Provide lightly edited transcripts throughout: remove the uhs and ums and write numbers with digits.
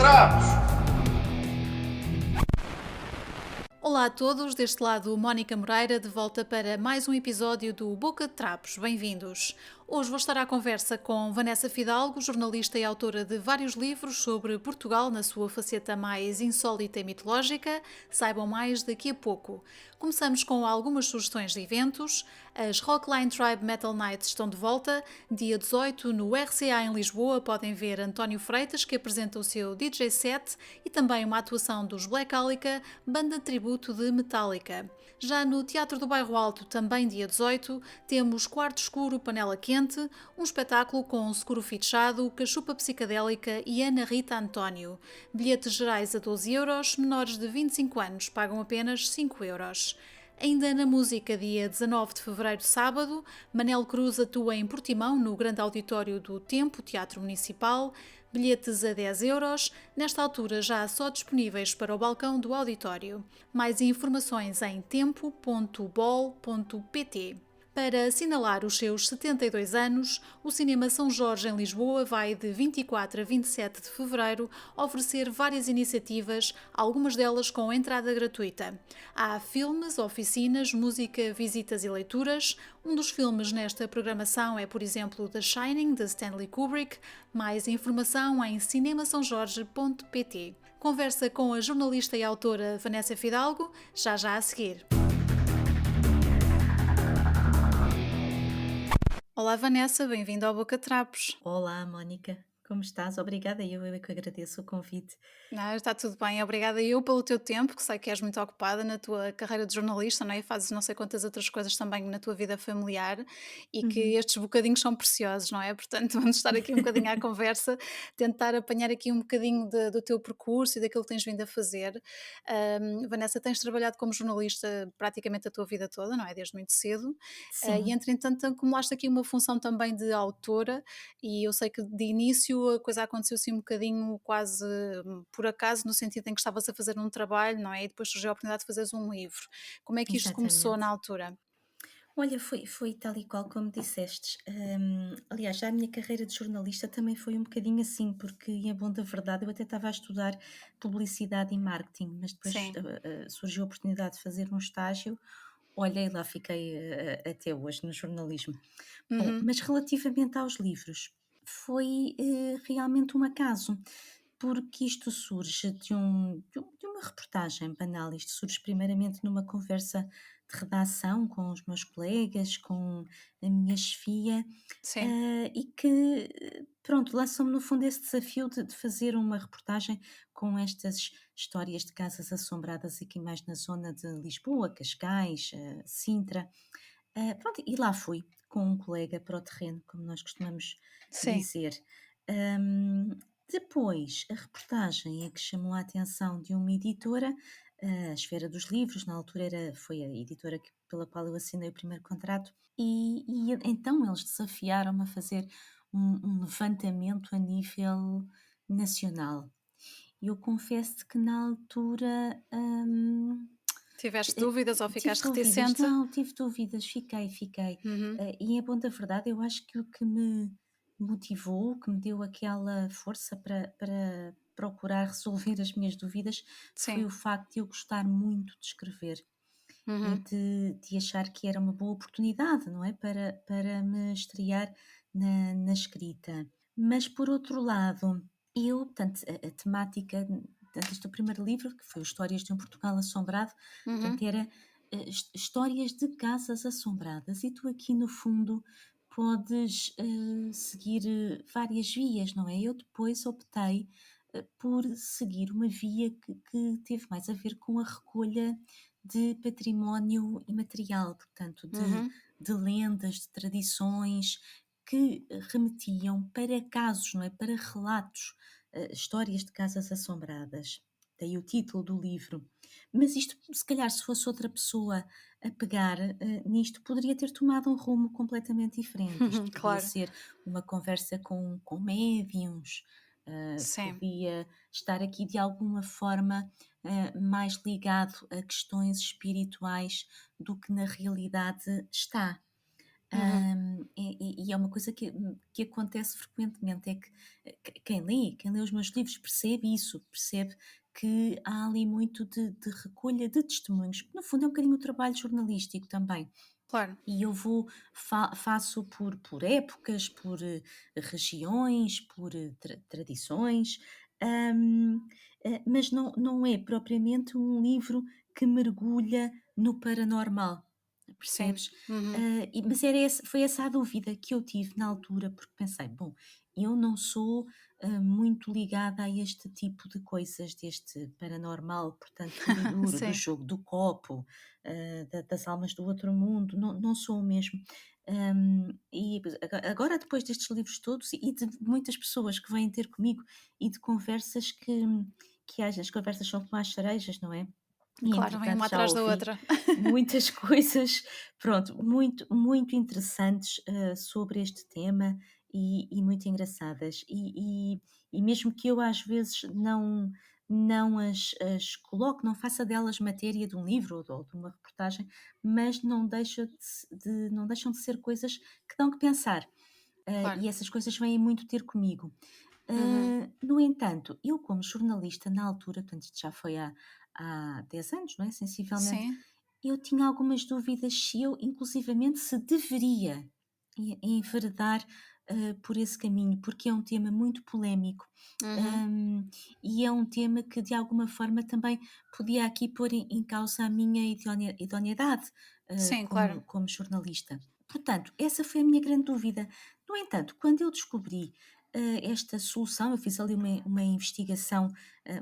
Trapos! Olá a todos, deste lado Mónica Moreira, de volta para mais um episódio do Boca de Trapos. Bem-vindos! Hoje vou estar à conversa com Vanessa Fidalgo, jornalista e autora de vários livros sobre Portugal na sua faceta mais insólita e mitológica. Saibam mais daqui a pouco. Começamos com algumas sugestões de eventos. As Rockline Tribe Metal Nights estão de volta. Dia 18, no RCA em Lisboa, podem ver António Freitas, que apresenta o seu DJ set, e também uma atuação dos Black Alica, banda de tributo de Metallica. Já no Teatro do Bairro Alto, também dia 18, temos Quarto Escuro, Panela Quente, um espetáculo com Seguro Fichado, Cachupa Psicadélica e Ana Rita António. Bilhetes gerais a 12 euros, menores de 25 anos pagam apenas 5 euros. Ainda na música, dia 19 de fevereiro, sábado, Manel Cruz atua em Portimão, no grande auditório do Tempo, Teatro Municipal. Bilhetes a 10 euros, nesta altura já só disponíveis para o balcão do auditório. Mais informações em tempo.bol.pt. Para assinalar os seus 72 anos, o Cinema São Jorge em Lisboa vai de 24 a 27 de fevereiro oferecer várias iniciativas, algumas delas com entrada gratuita. Há filmes, oficinas, música, visitas e leituras. Um dos filmes nesta programação é, por exemplo, The Shining, de Stanley Kubrick. Mais informação em cinemasaojorge.pt. Conversa com a jornalista e autora Vanessa Fidalgo, já a seguir. Olá Vanessa, bem-vinda ao Boca Trapos. Olá, Mónica, como estás? Obrigada, eu é que agradeço o convite. Está tudo bem, obrigada eu pelo teu tempo, que sei que és muito ocupada na tua carreira de jornalista, não é? Fazes não sei quantas outras coisas também na tua vida familiar e que Uhum. estes bocadinhos são preciosos, não é? Portanto, vamos estar aqui um bocadinho à conversa, tentar apanhar aqui um bocadinho do teu percurso e daquilo que tens vindo a fazer. Vanessa, tens trabalhado como jornalista praticamente a tua vida toda, não é? Desde muito cedo. E Sim, entretanto acumulaste aqui uma função também de autora e eu sei que de início a coisa aconteceu assim um bocadinho quase por acaso, no sentido em que estavas a fazer um trabalho, não é? E depois surgiu a oportunidade de fazeres um livro. Como é que isto começou na exatamente. altura? Olha, foi tal e qual como dissestes. Aliás, já a minha carreira de jornalista também foi um bocadinho assim, porque, em bom da verdade, eu até estava a estudar publicidade e marketing, mas depois Sim. surgiu a oportunidade de fazer um estágio. Olha, e lá fiquei até hoje no jornalismo. Bom, Uhum. mas relativamente aos livros, foi realmente um acaso. Porque isto surge de uma reportagem banal. Isto surge primeiramente numa conversa de redação com os meus colegas, com a minha chefia, Sim. e que, pronto, lançou-me no fundo esse desafio de fazer uma reportagem com estas histórias de casas assombradas aqui mais na zona de Lisboa, Cascais, Sintra. Pronto, e lá fui com um colega para o terreno, como nós costumamos Sim. dizer. Hum, Depois, a reportagem é que chamou a atenção de uma editora, a Esfera dos Livros, na altura foi a editora pela qual eu assinei o primeiro contrato, e então eles desafiaram-me a fazer um levantamento a nível nacional. E eu confesso que na altura, Tiveste dúvidas ou tive ficaste dúvidas, reticente? não, tive dúvidas, fiquei. Uhum. E em bom da verdade, eu acho que o que me motivou, o que me deu aquela força para procurar resolver as minhas dúvidas, foi Sim. o facto de eu gostar muito de escrever e Uhum. de achar que era uma boa oportunidade, não é? Para me estrear na escrita. Mas por outro lado, eu, portanto, a temática, portanto, este é o primeiro livro, que foi o Histórias de um Portugal Assombrado, portanto, Uhum. era histórias de casas assombradas, e tu aqui no fundo podes seguir várias vias, não é? Eu depois optei por seguir uma via que teve mais a ver com a recolha de património imaterial, portanto, Uhum. de lendas, de tradições que remetiam para casos, não é? Para relatos, histórias de casas assombradas. Daí o título do livro. Mas isto, se calhar, se fosse outra pessoa a pegar nisto, poderia ter tomado um rumo completamente diferente. Isto podia Claro. ser uma conversa com médiums, Sim. podia estar aqui de alguma forma mais ligado a questões espirituais do que na realidade está. Uhum. E é uma coisa que acontece frequentemente, é que quem lê os meus livros percebe isso, percebe que há ali muito de recolha de testemunhos. No fundo é um bocadinho o trabalho jornalístico também. Claro. E eu faço por épocas, por regiões, por tradições, hum, mas não é propriamente um livro que mergulha no paranormal, Sim. percebes? Uhum. Mas foi essa a dúvida que eu tive na altura, porque pensei, bom, eu não sou muito ligada a este tipo de coisas, deste paranormal, portanto, puro e duro, do Sim. jogo do copo, das almas do outro mundo, não sou o mesmo. E agora, depois destes livros todos e de muitas pessoas que vêm ter comigo e de conversas que as conversas são como as cerejas, não é? E Claro, vem entretanto uma já atrás da ouvi outra. muitas coisas, pronto, muito interessantes sobre este tema e muito engraçadas. E mesmo que eu às vezes não as coloque, não faça delas matéria de um livro ou de uma reportagem, mas não deixam de ser coisas que dão que pensar. Claro. E essas coisas vêm muito ter comigo. Uhum. No entanto, eu como jornalista na altura, portanto isto já foi há 10 anos, não é, sensivelmente, Sim. eu tinha algumas dúvidas se eu inclusivamente se deveria enveredar, por esse caminho, porque é um tema muito polémico, Uhum. hum, e é um tema que de alguma forma também podia aqui pôr em causa a minha idoneidade, Sim, claro. como jornalista. Portanto, essa foi a minha grande dúvida. No entanto, quando eu descobri, esta solução, eu fiz ali uma investigação,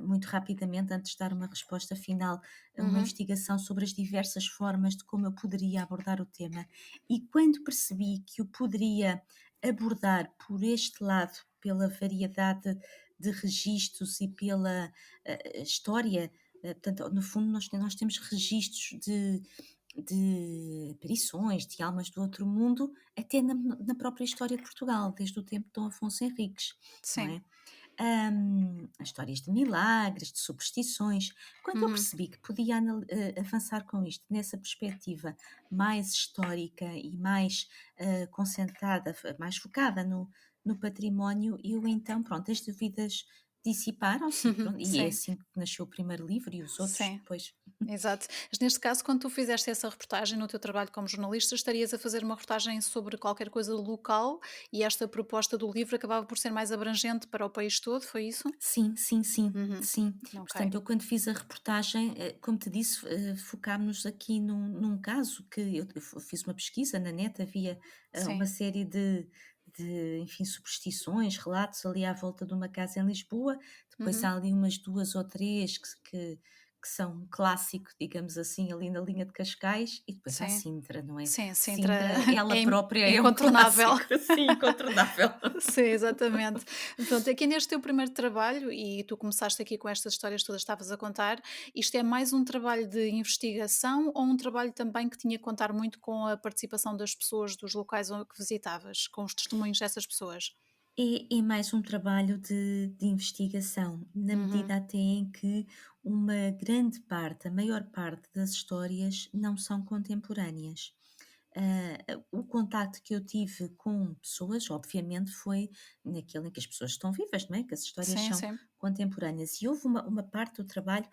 muito rapidamente, antes de dar uma resposta final, uma Uhum. investigação sobre as diversas formas de como eu poderia abordar o tema. E quando percebi que o poderia abordar por este lado, pela variedade de registros e pela história, portanto, no fundo, nós temos registros de aparições, de almas do outro mundo, até na própria história de Portugal, desde o tempo de Dom Afonso Henriques, não Sim. é? As histórias de milagres, de superstições. Quando eu Uhum. percebi que podia avançar com isto nessa perspectiva mais histórica e mais concentrada, mais focada no património, eu então, pronto, as dúvidas dissiparam-se e, pronto, e é Sim. assim que nasceu o primeiro livro e os outros Sim. depois. Exato. Mas neste caso, quando tu fizeste essa reportagem no teu trabalho como jornalista, estarias a fazer uma reportagem sobre qualquer coisa local e esta proposta do livro acabava por ser mais abrangente para o país todo, foi isso? Sim, sim, sim, Uhum. sim. Ok. Portanto, eu quando fiz a reportagem, como te disse, focámos aqui num caso que eu fiz uma pesquisa na net, havia uma Sim. série enfim, superstições, relatos ali à volta de uma casa em Lisboa. Depois há Uhum. ali umas duas ou três que são um clássico, digamos assim, ali na linha de Cascais, e depois há Sim. Sintra, não é? Sim, Sintra Sintra, ela é própria é um incontornável. clássico, assim, incontornável. Sim, exatamente. Pronto, aqui neste teu primeiro trabalho, e tu começaste aqui com estas histórias todas que estavas a contar, isto é mais um trabalho de investigação ou um trabalho também que tinha que contar muito com a participação das pessoas dos locais que visitavas, com os testemunhos dessas pessoas? É mais um trabalho de investigação, na Uhum. medida até em que uma grande parte, a maior parte das histórias não são contemporâneas. O contacto que eu tive com pessoas, obviamente, foi naquele em que as pessoas estão vivas, não é? Que as histórias Sim, são sim. contemporâneas. E houve uma parte do trabalho,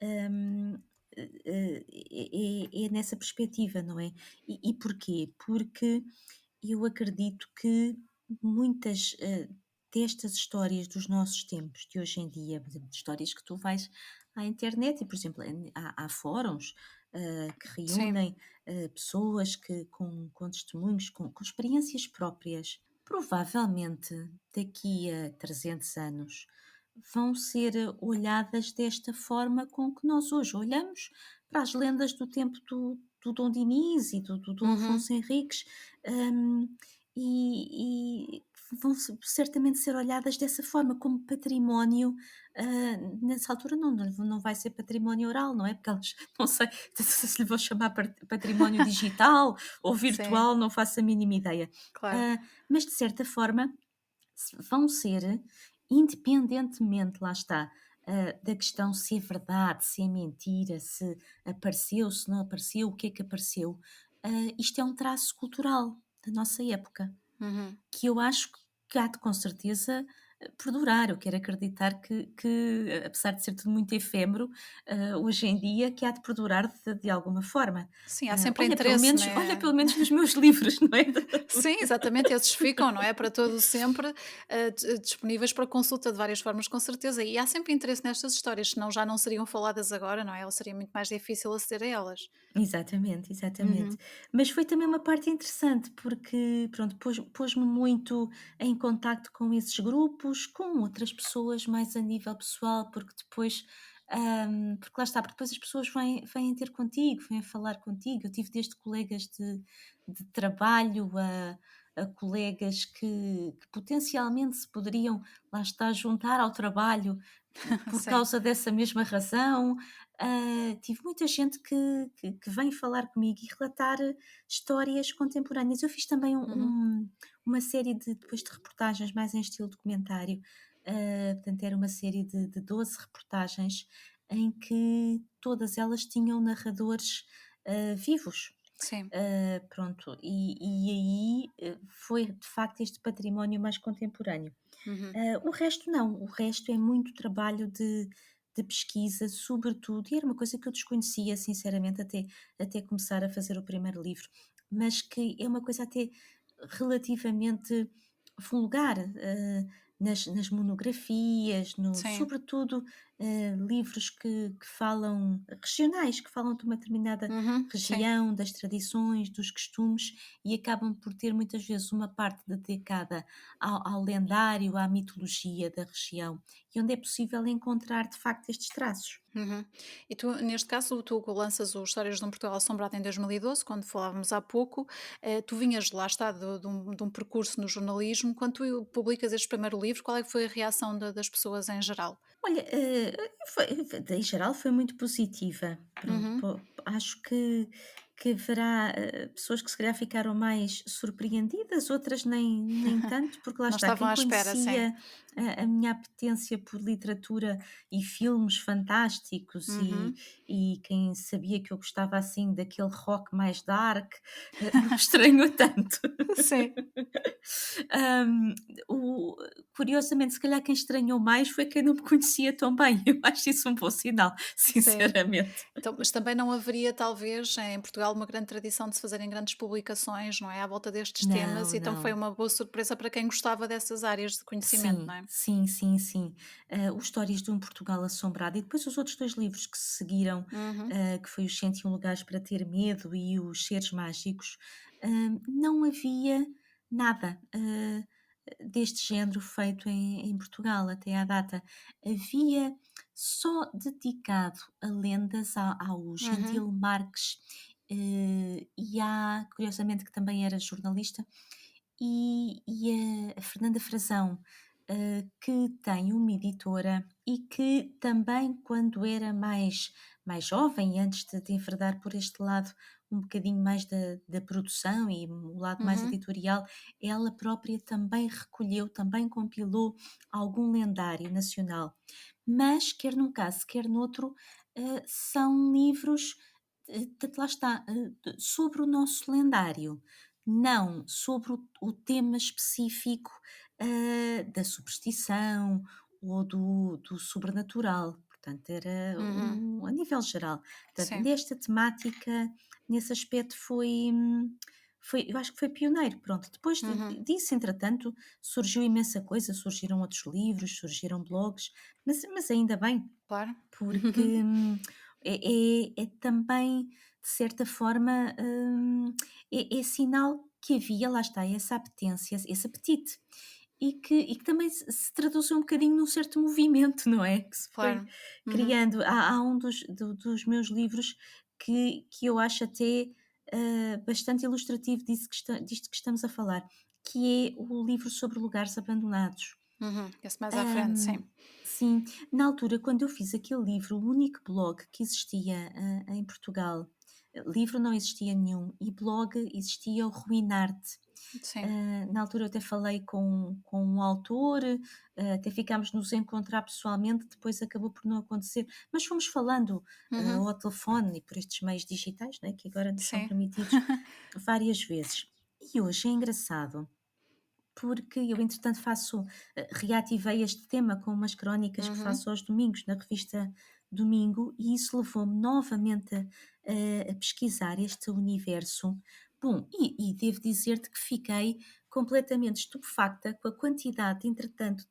hum, é nessa perspectiva, não é? E porquê? Porque eu acredito que muitas, destas histórias dos nossos tempos, de hoje em dia, por exemplo, de histórias que tu vais à internet e, por exemplo, há fóruns, que Sim. reúnem, pessoas com testemunhos, com experiências próprias. Provavelmente, daqui a 300 anos, vão ser olhadas desta forma com que nós hoje olhamos para as lendas do tempo do Dom Dinis e do Dom Uhum. Afonso Henriques, hum, e vão certamente ser olhadas dessa forma, como património. Nessa altura não vai ser património oral, não é? Porque elas, não sei se lhe vou chamar património digital ou Sim, virtual, não faço a mínima ideia. claro. Ah, mas de certa forma vão ser, independentemente, lá está, da questão se é verdade, se é mentira, se apareceu, se não apareceu, o que é que apareceu. Isto é um traço cultural. da nossa época, Uhum. que eu acho que há de com certeza perdurar. Eu quero acreditar que apesar de ser tudo muito efêmero, hoje em dia, que há de perdurar de alguma forma. Sim, há sempre Olha, pelo interesse, menos, olha, né? pelo menos nos meus livros, não é? Sim, exatamente, esses ficam, não é, para todo sempre, disponíveis para consulta de várias formas, com certeza, e há sempre interesse nestas histórias, senão já não seriam faladas agora, não é, ou seria muito mais difícil aceder a elas. Exatamente, exatamente. Uhum. Mas foi também uma parte interessante, porque, pronto, pôs-me muito em contacto com esses grupos, com outras pessoas mais a nível pessoal, porque depois, porque lá está, porque depois as pessoas vêm ter contigo, vêm falar contigo. Eu tive desde colegas de trabalho a colegas que potencialmente se poderiam, lá está, juntar ao trabalho por Sim. causa dessa mesma razão. Tive muita gente que vem falar comigo e relatar histórias contemporâneas. Eu fiz também Uhum. uma série depois de reportagens mais em estilo documentário. Portanto, era uma série de 12 reportagens em que todas elas tinham narradores vivos. Sim. Pronto, e aí foi de facto este património mais contemporâneo. Uhum. O resto não, o resto é muito trabalho de pesquisa, sobretudo, e era uma coisa que eu desconhecia, sinceramente, até começar a fazer o primeiro livro, mas que é uma coisa até relativamente vulgar, nas monografias, Sim. sobretudo livros que falam, regionais, que falam de uma determinada Uhum. Sim. região, das tradições, dos costumes, e acabam por ter muitas vezes uma parte dedicada ao lendário, à mitologia da região, e onde é possível encontrar de facto estes traços. Uhum. E tu, neste caso, tu lanças o Histórias de um Portugal Assombrado em 2012, quando falávamos há pouco, tu vinhas lá está de um percurso no jornalismo, quando tu publicas este primeiro livro, qual é que foi a reação das pessoas em geral? Olha, em geral foi muito positiva. Pronto, Uhum. acho que haverá pessoas que se calhar ficaram mais surpreendidas, outras nem tanto, porque lá Não está, estavam quem à espera, sim. conhecia a minha apetência por literatura e filmes fantásticos Uhum. e quem sabia que eu gostava assim daquele rock mais dark, não estranhou tanto. Sim. Hum, o Curiosamente, se calhar quem estranhou mais foi quem não me conhecia tão bem. Eu acho isso um bom sinal, Sim. sinceramente. Então, mas também não haveria, talvez, em Portugal, uma grande tradição de se fazerem grandes publicações, não é? À volta destes temas, Não, então foi não. uma boa surpresa para quem gostava dessas áreas de conhecimento, não Sim, é? sim, sim, sim. O Histórias de um Portugal Assombrado e depois os outros 2 livros que se seguiram, Uhum. que foi os 101 Lugares para Ter Medo e os Seres Mágicos, não havia nada, deste género feito em Portugal até à data. Havia só dedicado a lendas ao Uhum. Gentil Marques, curiosamente, que também era jornalista, e a Fernanda Frazão, que tem uma editora e que também, quando era mais jovem, antes de enverdar por este lado um bocadinho mais da produção e o lado mais Uhum. editorial, ela própria também recolheu, também compilou algum lendário nacional. Mas, quer num caso, quer noutro, são livros, lá está, sobre o nosso lendário, não sobre o tema específico, da superstição ou do sobrenatural. Portanto, era Uhum. a nível geral. Portanto, Sim. nesta temática, nesse aspecto eu acho que foi pioneiro, pronto. Depois Uhum. disso, entretanto, surgiu imensa coisa, surgiram outros livros, surgiram blogs, mas ainda bem, Claro. porque, é também, de certa forma, é sinal que havia, lá está, essa apetência, esse apetite, e que também se traduziu um bocadinho num certo movimento, não é? Que se foi Claro. Uhum. criando. Há um dos meus livros que eu acho até, bastante ilustrativo disto que estamos a falar, que é o livro sobre lugares abandonados. Uhum. Esse mais à frente, Hum, sim. sim, na altura, quando eu fiz aquele livro, o único blog que existia, em Portugal, livro não existia nenhum, e blog existia o Ruinarte. Sim. Na altura eu até falei com um autor, até ficámos de nos encontrar pessoalmente, depois acabou por não acontecer, mas fomos falando, Uhum. ao telefone e por estes meios digitais, né, que agora nos são Sim. permitidos várias vezes. E hoje é engraçado, porque eu entretanto reativei este tema com umas crónicas que Uhum, faço aos domingos na revista Domingo, e isso levou-me novamente a pesquisar este universo. Bom, e devo dizer-te que fiquei completamente estupefacta com a quantidade, entretanto,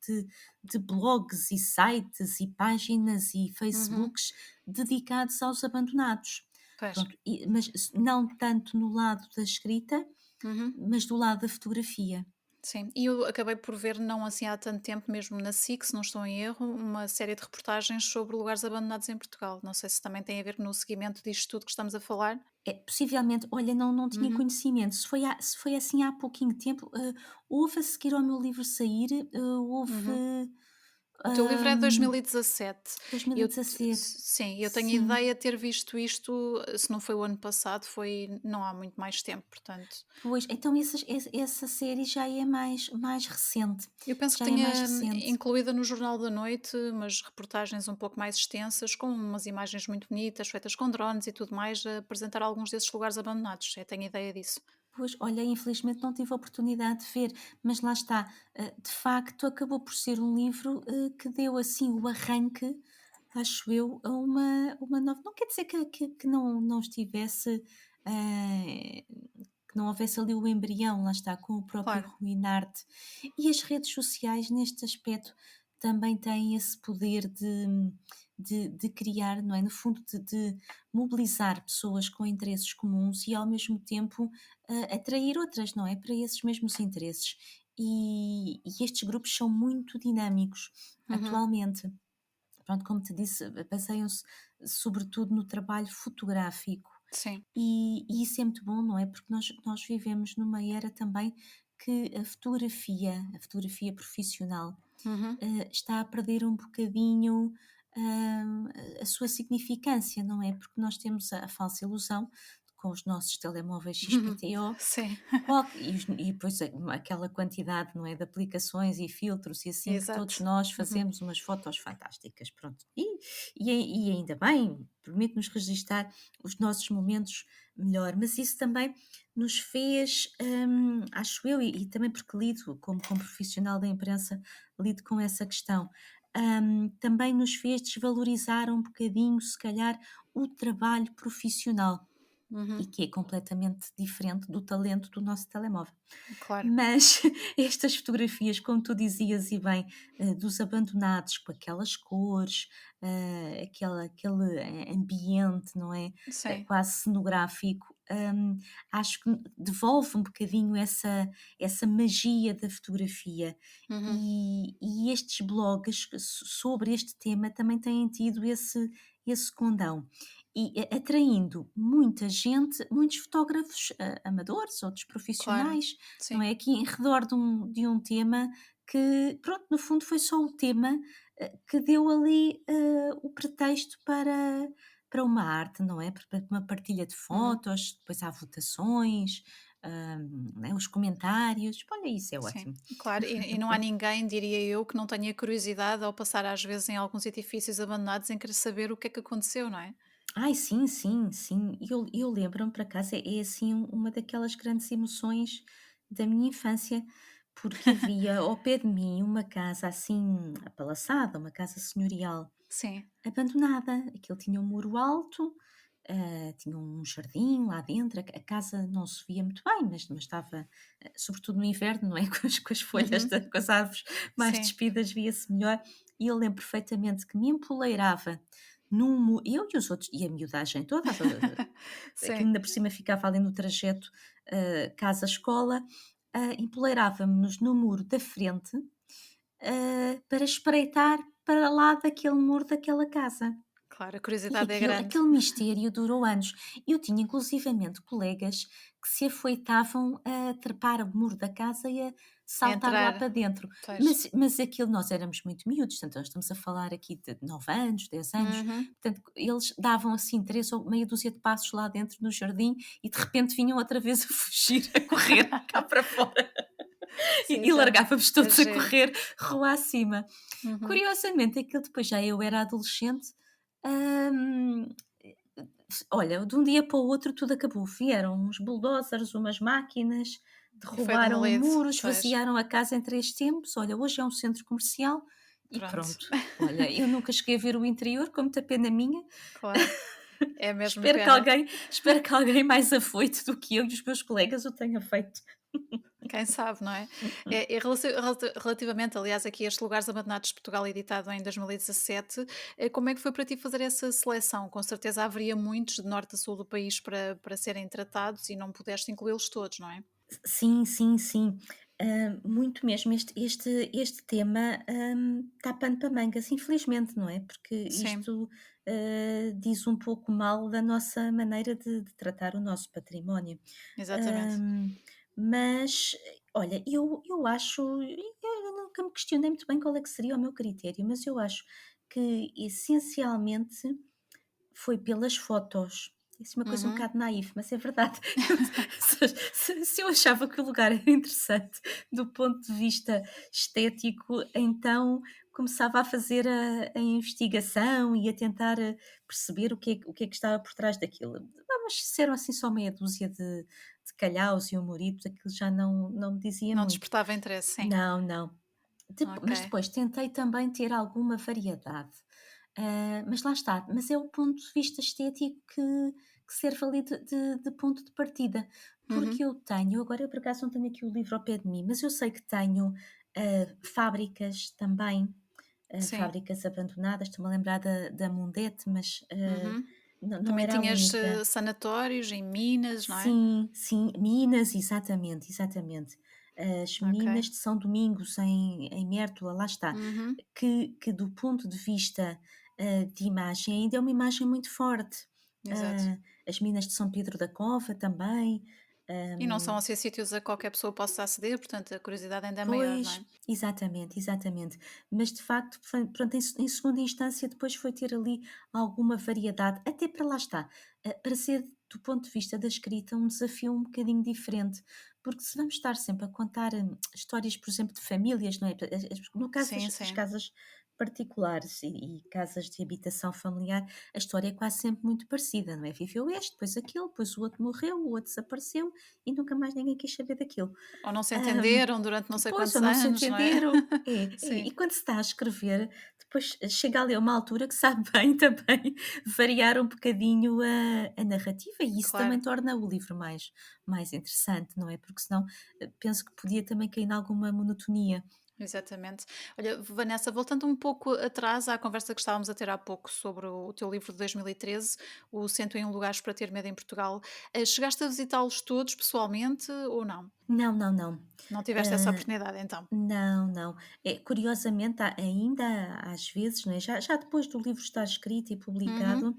de blogs e sites e páginas e uhum, Facebooks dedicados aos abandonados. pois. Pronto, mas não tanto no lado da escrita, Uhum. mas do lado da fotografia. Sim, e eu acabei por ver, não assim há tanto tempo, mesmo na SIC, se não estou em erro, uma série de reportagens sobre lugares abandonados em Portugal. Não sei se também tem a ver no seguimento disto tudo que estamos a falar. É, possivelmente, olha, não tinha Uhum. conhecimento. Se foi assim há pouquinho tempo, houve a seguir ao meu livro sair, houve, Uhum. O teu livro é de hum, 2017. "2017", Sim, eu tenho sim. ideia de ter visto isto, se não foi o ano passado, foi não há muito mais tempo, portanto. Pois, então essa série já é mais recente, Eu penso que já é mais tenha recente. incluída no Jornal da Noite umas reportagens um pouco mais extensas, com umas imagens muito bonitas, feitas com drones e tudo mais, a apresentar alguns desses lugares abandonados. Eu tenho ideia disso. Pois, olha, infelizmente não tive a oportunidade de ver, mas lá está, de facto acabou por ser um livro, que deu assim o arranque, acho eu, a uma nova, não quer dizer que não estivesse, que não houvesse ali o embrião, lá está, com o próprio Claro. ruinar-te. E as redes sociais neste aspecto também têm esse poder de criar, não é, no fundo de mobilizar pessoas com interesses comuns e ao mesmo tempo atrair outras, não é? Para esses mesmos interesses. E estes grupos são muito dinâmicos Uhum. atualmente. Pronto, como te disse, baseiam-se sobretudo no trabalho fotográfico. Sim. E isso é muito bom, não é? Porque nós vivemos numa era também que a fotografia profissional, Uhum. está a perder um bocadinho, a sua significância, não é? Porque nós temos a falsa ilusão, com os nossos telemóveis XPTO, Sim, e depois aquela quantidade, não é, de aplicações e filtros e assim, que todos exato. nós Uhum. fazemos umas fotos fantásticas, pronto. E ainda bem, permite-nos registar os nossos momentos melhor, mas isso também nos fez, acho eu, e também porque lido como profissional da imprensa, lido com essa questão, também nos fez desvalorizar um bocadinho, se calhar, o trabalho profissional, e Uhum. que é completamente diferente do talento do nosso telemóvel. Claro. Mas estas fotografias, como tu dizias e bem, dos abandonados com aquelas cores, aquele ambiente, não é? Sim. Quase cenográfico, acho que devolve um bocadinho essa magia da fotografia. Uhum. E estes blogs sobre este tema também têm tido esse condão. E atraindo muita gente, muitos fotógrafos amadores, outros Claro. profissionais, não Sim. é? Aqui em redor de um tema que, pronto, no fundo foi só o tema que deu ali o pretexto para uma arte, não é? Para uma partilha de Uhum. fotos, depois há votações, né, os comentários. Olha, isso é Sim, ótimo. claro, e não há ninguém, diria eu, que não tenha curiosidade ao passar às vezes em alguns edifícios abandonados em querer saber o que é que aconteceu, não é? Ai, sim, sim, sim. Eu lembro-me, por acaso, é assim uma daquelas grandes emoções da minha infância, porque havia ao pé de mim uma casa assim apalaçada, uma casa senhorial Sim. abandonada. Aquilo tinha um muro alto, tinha um jardim lá dentro. A casa não se via muito bem, mas estava, sobretudo no inverno, não é? Com as folhas, Uhum. com as árvores mais Sim, despidas, via-se melhor. E eu lembro perfeitamente que me empoleirava eu e os outros, e a miudagem toda, aquilo sim, ainda por cima ficava ali no trajeto casa-escola, empoleirávamos no muro da frente, para espreitar para lá daquele muro daquela casa. claro, a E curiosidade é aquilo grande. aquele mistério durou anos. Eu tinha inclusivamente colegas que se afoitavam a trepar o muro da casa e a saltar lá Entrar, para dentro. pois. Mas aquilo, nós éramos muito miúdos, portanto, nós estamos a falar aqui de 9 anos, 10 anos, Uhum. portanto, eles davam assim 3 ou meia dúzia de passos lá dentro no jardim e de repente vinham outra vez a fugir, a correr cá para fora Sim, e isso largávamos é todos a giro. correr rua acima. Uhum. Curiosamente, aquilo depois já eu era adolescente, hum, olha, de um dia para o outro tudo acabou. Vieram uns bulldozers, umas máquinas, E foi derrubaram o demolido, muro, pois, esvaziaram a casa em 3 tempos. Olha, hoje é um centro comercial e pronto, pronto. Olha, eu nunca cheguei a ver o interior, com muita pena minha. claro, é mesmo Espero que pena. alguém espero que alguém mais afoito do que eu e os meus colegas o tenha feito. Quem sabe, não é? Relativamente, aliás, aqui a estes lugares abandonados de Portugal, editado em 2017, como é que foi para ti fazer essa seleção? Com certeza haveria muitos de norte a sul do país para serem tratados e não pudeste incluí-los todos, não é? Sim, sim, sim. Muito mesmo. Este tema, dá pano para mangas, infelizmente, não é? Porque Sim, isto, diz um pouco mal da nossa maneira de tratar o nosso património. exatamente. Hum, mas, olha, eu acho eu nunca me questionei muito bem qual é que seria o meu critério, mas eu acho que essencialmente foi pelas fotos. Isso é uma coisa um Uhum. bocado naif, mas é verdade. Eu se eu achava que o lugar era interessante do ponto de vista estético, então começava a fazer a investigação e a tentar, perceber o que é que estava por trás daquilo. Mas se eram assim só meia dúzia de calhaus e humoritos, aquilo já não me dizia Não muito. despertava interesse, sim. Não, não. Ok. Mas depois tentei também ter alguma variedade. Mas lá está, mas é o ponto de vista estético que serve ali de ponto de partida. Porque Uhum. eu por acaso não tenho aqui o livro ao pé de mim, mas eu sei que tenho, fábricas também, Sim. fábricas abandonadas. Estou-me a lembrar da Mundete, mas, Uhum. não Também era a tinhas única. sanatórios em Minas, não é? Sim, sim, Minas, exatamente, exatamente. As Ok. Minas de São Domingos em Mértola, lá está, Uhum. que do ponto de vista, de imagem ainda é uma imagem muito forte. Exato. Ah, as Minas de São Pedro da Cova também, E não são hum, assim sítios a qualquer pessoa possa aceder, portanto a curiosidade ainda é maior, não pois, é? exatamente, exatamente. Mas de facto, pronto, em segunda instância depois foi ter ali alguma variedade, até para lá está, para ser do ponto de vista da escrita um desafio um bocadinho diferente, porque se vamos estar sempre a contar, histórias, por exemplo, de famílias, não é? No caso Sim, das sim. casas particulares e casas de habitação familiar, a história é quase sempre muito parecida, não é? Viveu este, depois aquele, depois o outro morreu, o outro desapareceu e nunca mais ninguém quis saber daquilo. Ou não se Hum, entenderam durante não sei Pois, ou quantos não se anos, não é? entenderam. É, e Sim, quando se está a escrever, depois chega ali a uma altura que sabe bem também variar um bocadinho a narrativa e isso também claro. torna o livro mais interessante, não é? Porque senão, penso que podia também cair em alguma monotonia. Exatamente. Olha, Vanessa, voltando um pouco atrás à conversa que estávamos a ter há pouco sobre o teu livro de 2013, o 101 Lugares para Ter Medo em Portugal, chegaste a visitá-los todos pessoalmente ou não? Não, não, não. Não tiveste essa Hã, oportunidade então? não, não. Curiosamente, ainda às vezes, não é, já depois do livro estar escrito e Uhum. publicado,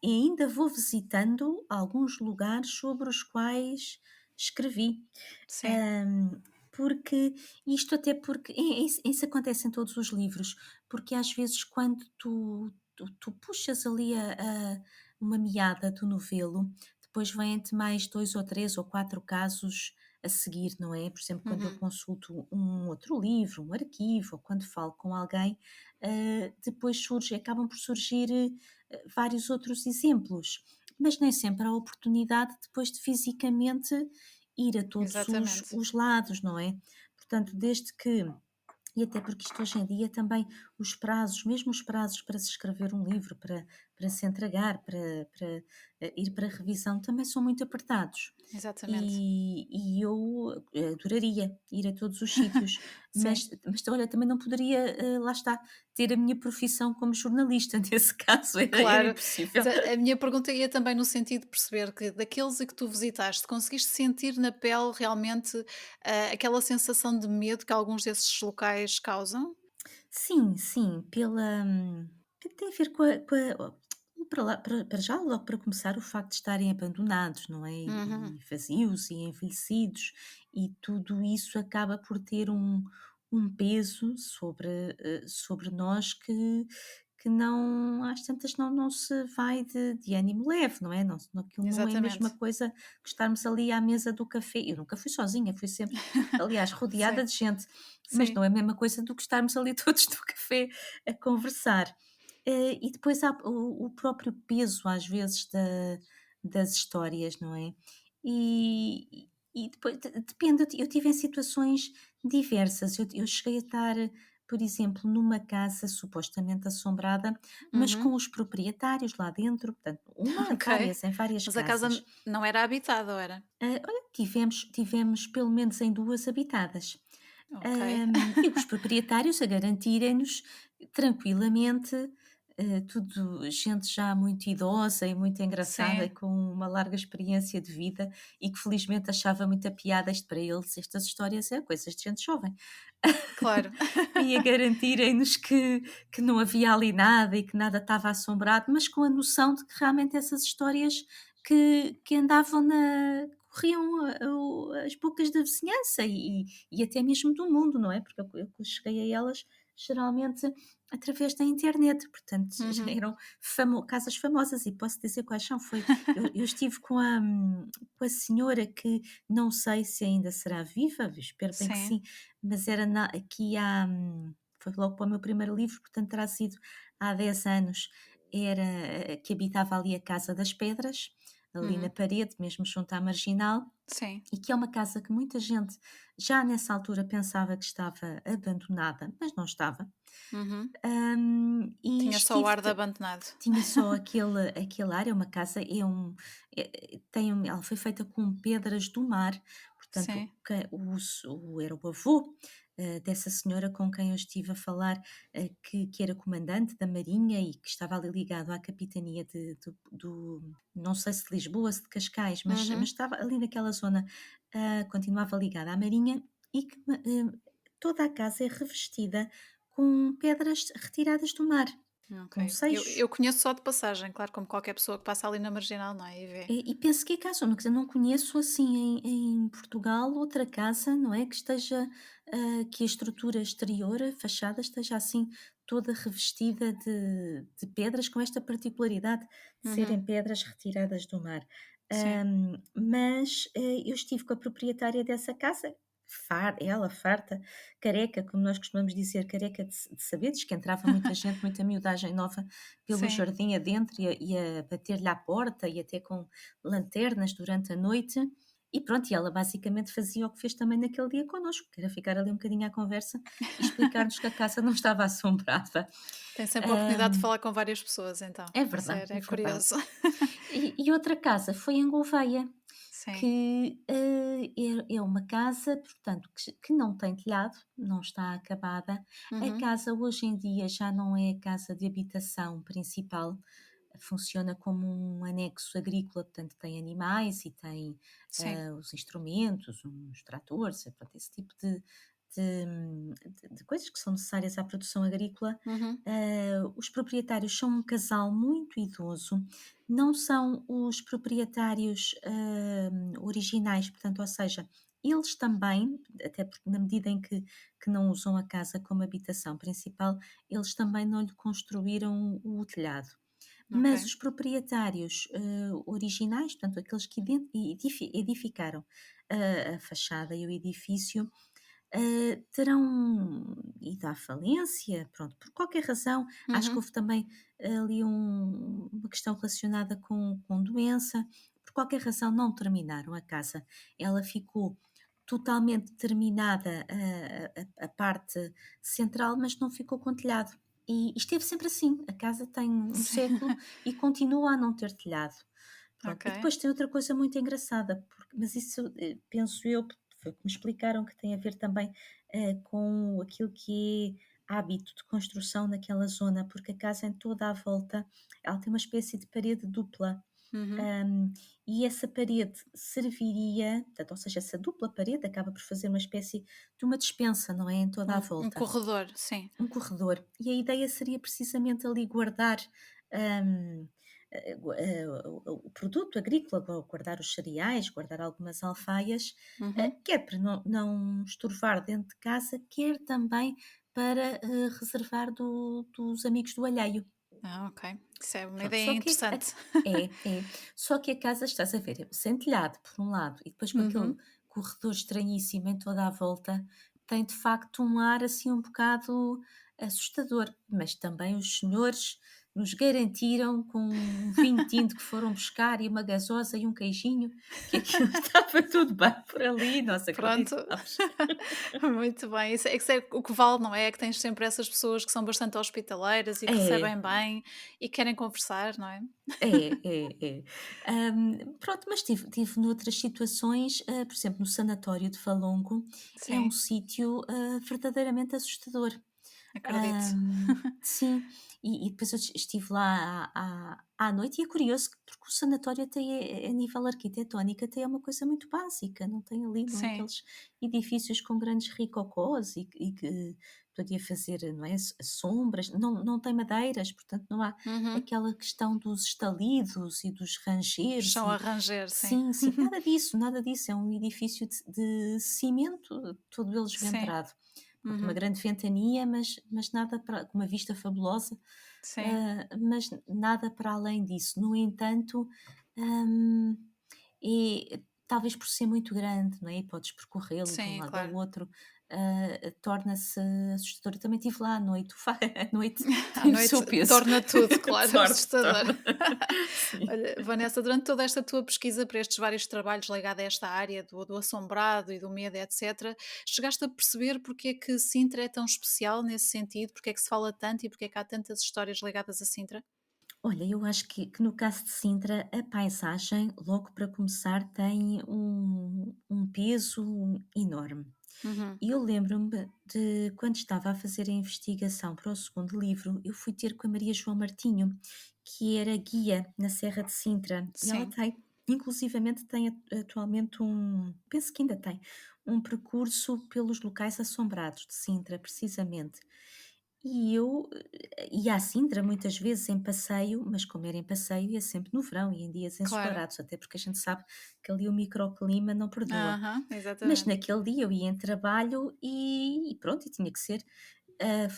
ainda vou visitando alguns lugares sobre os quais escrevi. Sim. Hum, porque isto até porque isso acontece em todos os livros, porque às vezes quando tu puxas ali uma meada do novelo, depois vêm-te mais 2 ou 3 ou 4 casos a seguir, não é? Por exemplo, quando eu Uhum. consulto um outro livro, um arquivo, ou quando falo com alguém, depois acabam por surgir, vários outros exemplos, mas nem sempre há oportunidade depois de fisicamente ir a todos os Exatamente. os lados, não é? Portanto, desde que e até porque isto hoje em dia também os prazos, mesmo os prazos para se escrever um livro, para se entregar, para, ir para revisão, também são muito apertados. Exatamente. E eu, adoraria ir a todos os sítios, Sim. mas olha, também não poderia, lá está, ter a minha profissão como jornalista, nesse caso era Claro, impossível. mas a minha pergunta ia também no sentido de perceber que daqueles a que tu visitaste, conseguiste sentir na pele realmente, aquela sensação de medo que alguns desses locais causam? Sim, sim, tem a ver para já, logo para começar, o facto de estarem abandonados, não é? Uhum, E vazios e envelhecidos, e tudo isso acaba por ter um peso sobre nós que não, às tantas, não se vai de ânimo leve, não é? Aquilo não é a mesma exatamente. coisa que estarmos ali à mesa do café. Eu nunca fui sozinha, fui sempre, aliás, rodeada Sim, de gente, mas sim, não é a mesma coisa do que estarmos ali todos no café a conversar. E depois há o próprio peso, às vezes, das histórias, não é? E, E depois depende, eu tive em situações diversas. Eu cheguei a estar, por exemplo, numa casa supostamente assombrada, mas com Uhum. os proprietários lá dentro, portanto, uma, Ok. em várias Mas a casa casas. não era habitada, ou era? Olha, tivemos pelo menos em 2 habitadas. Ok. E os proprietários a garantirem-nos tranquilamente, tudo gente já muito idosa e muito engraçada, Sim, com uma larga experiência de vida e que felizmente achava muita piada, isto para eles, estas histórias é coisas de gente jovem. claro. E a garantirem-nos que não havia ali nada e que nada estava assombrado, mas com a noção de que realmente essas histórias que andavam corriam as bocas da vizinhança e até mesmo do mundo, não é? Porque eu cheguei a elas geralmente através da internet, portanto já Uhum. eram casas famosas e posso dizer quais são. Eu estive com a senhora que não sei se ainda será viva, espero bem que Sim. sim, mas era aqui foi logo para o meu primeiro livro, portanto terá sido há 10 anos, era que habitava ali a Casa das Pedras, ali na Uhum. parede, mesmo junto à Marginal, Sim. e que é uma casa que muita gente já nessa altura pensava que estava abandonada, mas não estava. Uhum. E Tinha só o estive ar de abandonado. tinha só aquele ar, é uma casa, ela foi feita com pedras do mar, portanto, Sim. era o avô, dessa senhora com quem eu estive a falar, que era comandante da marinha e que estava ali ligado à capitania não sei se de Lisboa, se de Cascais, mas Uhum. estava ali naquela zona, continuava ligada à marinha e que toda a casa é revestida com pedras retiradas do mar, com Ok. Eu seixos. conheço só de passagem, claro, como qualquer pessoa que passa ali na marginal, não é? E vê. E penso que é casa única, quer dizer, não conheço assim em Portugal outra casa, não é, que esteja, que a estrutura exterior, a fachada esteja assim toda revestida de pedras, com esta particularidade de Uhum. serem pedras retiradas do mar. Sim. Mas, eu estive com a proprietária dessa casa, ela farta, careca, como nós costumamos dizer, careca de saber, diz que entrava muita gente, muita miudagem nova pelo Sim. jardim adentro e a bater-lhe à porta e até com lanternas durante a noite. E pronto, e ela basicamente fazia o que fez também naquele dia connosco, que era ficar ali um bocadinho à conversa e explicar-nos que a casa não estava assombrada. Tem sempre a oportunidade de Hum, falar com várias pessoas, então. é Isso verdade, é era verdade. curioso. E outra casa foi em Gouveia, Sim. que é uma casa, portanto, que não tem telhado, não está acabada. A Uhum. casa hoje em dia já não é a casa de habitação principal, funciona como um anexo agrícola, portanto tem animais e tem Sim. os instrumentos, uns tratores, pronto, esse tipo de coisas que são necessárias à produção agrícola. Uhum. Os proprietários são um casal muito idoso, não são os proprietários originais, portanto, ou seja, eles também, até porque na medida em que não usam a casa como habitação principal, eles também não lhe construíram o telhado. Ok. Mas os proprietários, originais, portanto, aqueles que edificaram a fachada e o edifício, terão ido à falência, pronto, por qualquer razão. Acho que Uhum. houve também ali uma questão relacionada com doença. Por qualquer razão não terminaram a casa. Ela ficou totalmente terminada, a parte central, mas não ficou com telhado. E esteve sempre assim. A casa tem um Sim. século e continua a não ter telhado. Pronto. Ok. E depois tem outra coisa muito engraçada, mas isso, penso eu, foi o que me explicaram, que tem a ver também com aquilo que é hábito de construção naquela zona, porque a casa em toda a volta, ela tem uma espécie de parede dupla. Uhum. hum, e essa parede serviria, portanto, ou seja, essa dupla parede acaba por fazer uma espécie de uma despensa, não é? Em toda a Um volta, corredor, sim. um corredor. E a ideia seria precisamente ali guardar hum, o produto agrícola, guardar os cereais, guardar algumas alfaias, Uhum. quer para não estorvar dentro de casa, quer também para reservar dos amigos do alheio. Ah, ok. Isso é uma Pronto, ideia só que interessante. só que a casa, estás a ver, sem telhado, por um lado, e depois com aquele Uhum. corredor estranhíssimo em toda a volta, tem de facto um ar assim um bocado assustador, mas também os senhores nos garantiram com um vinho tinto que foram buscar e uma gasosa e um queijinho, que aquilo estava tudo bem por ali, nós Pronto, acreditávamos. muito bem. Isso é o que vale, não é? É que tens sempre essas pessoas que são bastante hospitaleiras e que É, recebem bem e querem conversar, não é? é. Pronto, mas tive noutras situações, por exemplo, no sanatório de Valongo, é um Sim, sítio, verdadeiramente assustador. acredito. Sim, e depois eu estive lá à noite e é curioso porque o sanatório até a nível arquitetónico até é uma coisa muito básica, não tem ali, não é, Sim. aqueles edifícios com grandes ricocós e que podia fazer, não é, sombras, não tem madeiras, portanto não há Uhum. aquela questão dos estalidos e dos O rangers chão a e ranger, sim. sim, sim, nada disso, é um edifício de cimento, todo ele Sim. esventrado. Pronto, uma Uhum. grande ventania, mas nada para com uma vista fabulosa, Sim. mas nada para além disso. No entanto, hum, talvez por ser muito grande, não é, e podes percorrê-lo de um Sim, lado ao claro. outro, torna-se assustador. Eu também estive lá à noite, a noite À tem o seu noite peso. torna tudo, claro, assustador. Torna. Sim. Olha, Vanessa, durante toda esta tua pesquisa para estes vários trabalhos ligados a esta área do assombrado e do medo, etc., chegaste a perceber porque é que Sintra é tão especial nesse sentido? Porque é que se fala tanto e porque é que há tantas histórias ligadas a Sintra? Olha, eu acho que no caso de Sintra, a paisagem, logo para começar, tem um peso enorme. Uhum. E eu lembro-me de quando estava a fazer a investigação para o segundo livro, eu fui ter com a Maria João Martinho, que era guia na Serra de Sintra, e ela Sim, tem, inclusivamente tem atualmente penso que ainda tem, um percurso pelos locais assombrados de Sintra, precisamente. E eu ia à Sintra muitas vezes em passeio, mas como era em passeio ia sempre no verão e em dias claro. ensolarados, até porque a gente sabe que ali o microclima não perdoa. Aham, Mas exatamente. naquele dia eu ia em trabalho e pronto, e tinha que ser,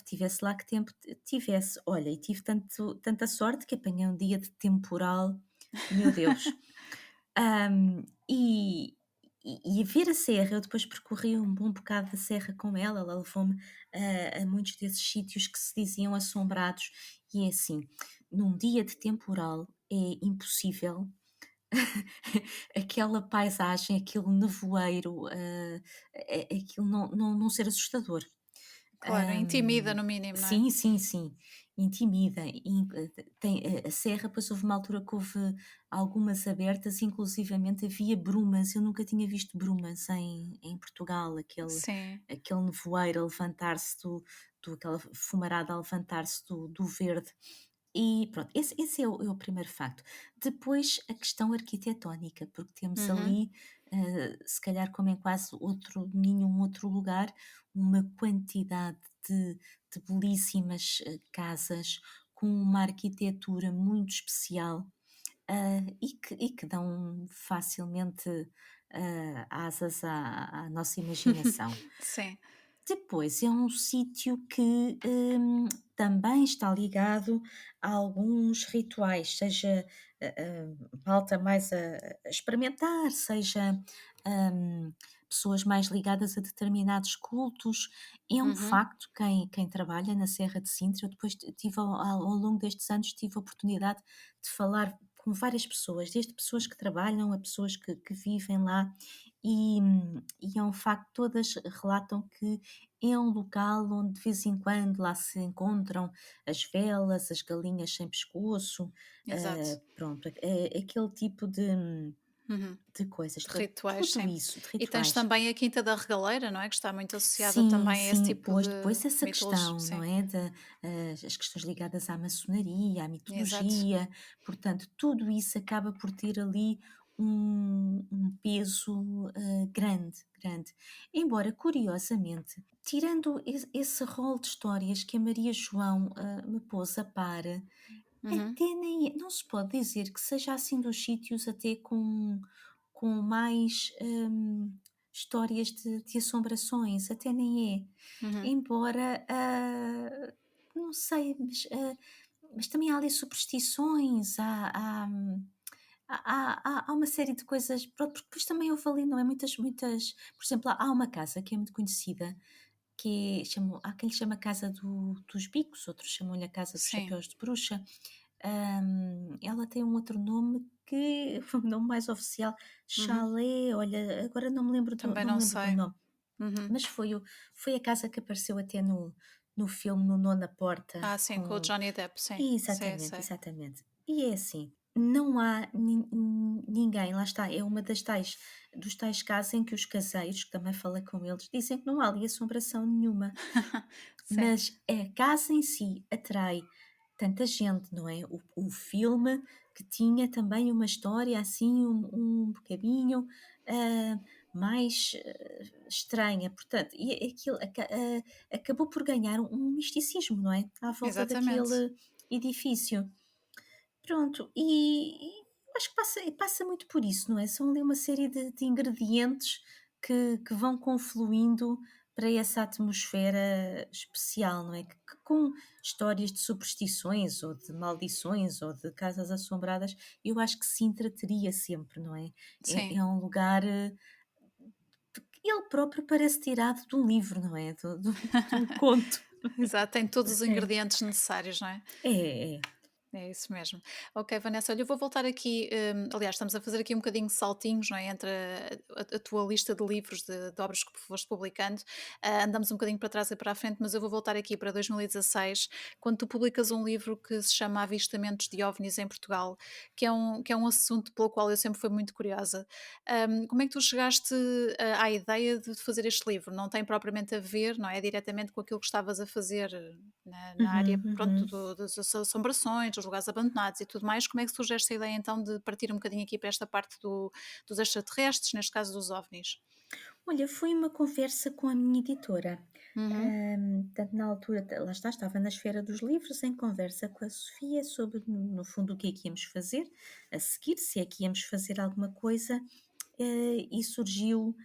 tivesse lá que tempo tivesse. Olha, e tive tanta sorte que apanhei um dia de temporal, meu Deus. E a ver a serra, eu depois percorri um bom bocado da serra com ela, ela levou-me a muitos desses sítios que se diziam assombrados, e é assim, num dia de temporal é impossível aquela paisagem, aquele nevoeiro, aquilo não ser assustador. Claro, intimida Hum, no mínimo, não é? sim, sim, sim, intimida, tem a serra, pois houve uma altura que houve algumas abertas, inclusivamente havia brumas, eu nunca tinha visto brumas em Portugal, Sim. aquele nevoeiro a levantar-se aquela fumarada a levantar-se do verde. E pronto, esse é o primeiro facto. Depois a questão arquitetónica, porque temos Uhum. ali, se calhar como em quase nenhum outro lugar, uma quantidade de belíssimas, casas com uma arquitetura muito especial, e que dão facilmente, asas à nossa imaginação. Sim. Depois é um sítio que, também está ligado a alguns rituais, seja, malta mais a experimentar, seja, hum, pessoas mais ligadas a determinados cultos. É um Uhum. facto, quem trabalha na Serra de Sintra, eu depois tive ao longo destes anos, tive a oportunidade de falar com várias pessoas, desde pessoas que trabalham a pessoas que vivem lá, e é um facto, todas relatam que é um local onde de vez em quando lá se encontram as velas, as galinhas sem pescoço, Exato. pronto, é aquele tipo Uhum. de coisas, De rituais, tudo sim. isso, de E tens rituais. também a Quinta da Regaleira, não é? Que está muito associada Sim, também a esse sim, tipo de pois depois essa mitologia. questão, não Sim, é, as questões ligadas à maçonaria, à exato. mitologia, portanto, tudo isso acaba por ter ali um peso, grande, grande. Embora curiosamente, tirando esse rol de histórias que a Maria João, me pôs a par, Uhum, até nem não se pode dizer que seja assim dos sítios até com mais, histórias de assombrações, até nem é. uhum, Embora, não sei, mas também há ali superstições, há uma série de coisas, pronto, porque depois também houve ali, não é, muitas por exemplo, há uma casa que é muito conhecida, há quem lhe chama Casa dos Bicos, outros chamam-lhe a Casa dos Sim. Chapéus de Bruxa. Ela tem um outro nome que um nome mais oficial, Uhum. Chalé, olha, agora não me lembro do Também não me não lembro do sei. nome, Uhum. mas foi a casa que apareceu até no filme, no Nona Porta, Ah, sim, com o com Johnny Depp, sim. Sei, exatamente, sei. exatamente. E é assim, não há ninguém, lá está, é uma das tais dos tais casos em que os caseiros, que também falei com eles, dizem que não há ali assombração nenhuma. Sim, Mas a casa em si atrai tanta gente, não é? O filme que tinha também uma história assim, um bocadinho, ah, mais, estranha, portanto, e aquilo acabou por ganhar um misticismo, não é? À volta exatamente. daquele edifício. Pronto, e eu acho que passa muito por isso, não é? São ali uma série de ingredientes que vão confluindo para essa atmosfera especial, não é? Que com histórias de superstições ou de maldições ou de casas assombradas, eu acho que Sintra teria sempre, não é? É Sim, um lugar, que ele próprio parece tirado de um livro, não é? De um conto. exato, tem todos os É, ingredientes necessários, não é? é, é. É isso mesmo. Ok, Vanessa, olha, eu vou voltar aqui, aliás, estamos a fazer aqui um bocadinho de saltinhos, não é, entre a tua lista de livros, de obras que foste publicando. Andamos um bocadinho para trás e para a frente, mas eu vou voltar aqui para 2016, quando tu publicas um livro que se chama Avistamentos de OVNIs em Portugal, que é um assunto pelo qual eu sempre fui muito curiosa. Como é que tu chegaste à ideia de fazer este livro? Não tem propriamente a ver, não é, diretamente com aquilo que estavas a fazer na área, Uhum, pronto, uhum. das assombrações, dos lugares abandonados e tudo mais. Como é que surge esta ideia então de partir um bocadinho aqui para esta parte dos extraterrestres, neste caso dos OVNIs? Olha, foi uma conversa com a minha editora. Uhum, Portanto, na altura, lá está, estava na Esfera dos Livros, em conversa com a Sofia sobre, no fundo, o que é que íamos fazer a seguir, se é que íamos fazer alguma coisa, e surgiu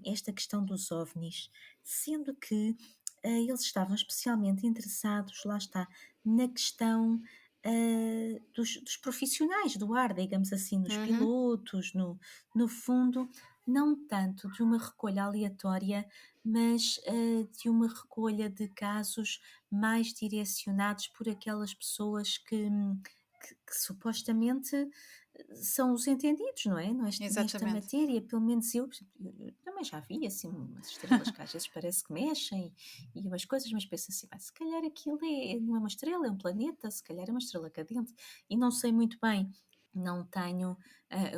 esta questão dos OVNIs, sendo que eles estavam especialmente interessados, lá está, na questão dos profissionais do ar, digamos assim, nos uhum, pilotos, no fundo, não tanto de uma recolha aleatória, mas de uma recolha de casos mais direcionados por aquelas pessoas que supostamente são os entendidos, não é? Nesta exatamente. matéria, pelo menos eu, por exemplo, eu também já vi assim umas estrelas que às vezes parece que mexem e umas coisas, mas penso assim, "Bem, se calhar aquilo não é uma estrela, é um planeta, se calhar é uma estrela cadente, e não sei muito bem, não tenho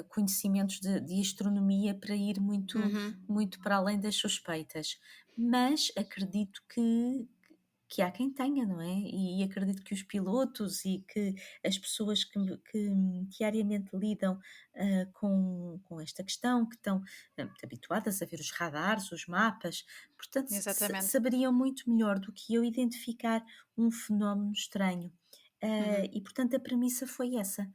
conhecimentos de astronomia para ir Uhum, muito para além das suspeitas, mas acredito que há quem tenha, não é? E acredito que os pilotos e que as pessoas que diariamente lidam com esta questão, que estão muito habituadas a ver os radares, os mapas, portanto, exatamente. saberiam muito melhor do que eu identificar um fenómeno estranho. Uhum. E portanto a premissa foi essa,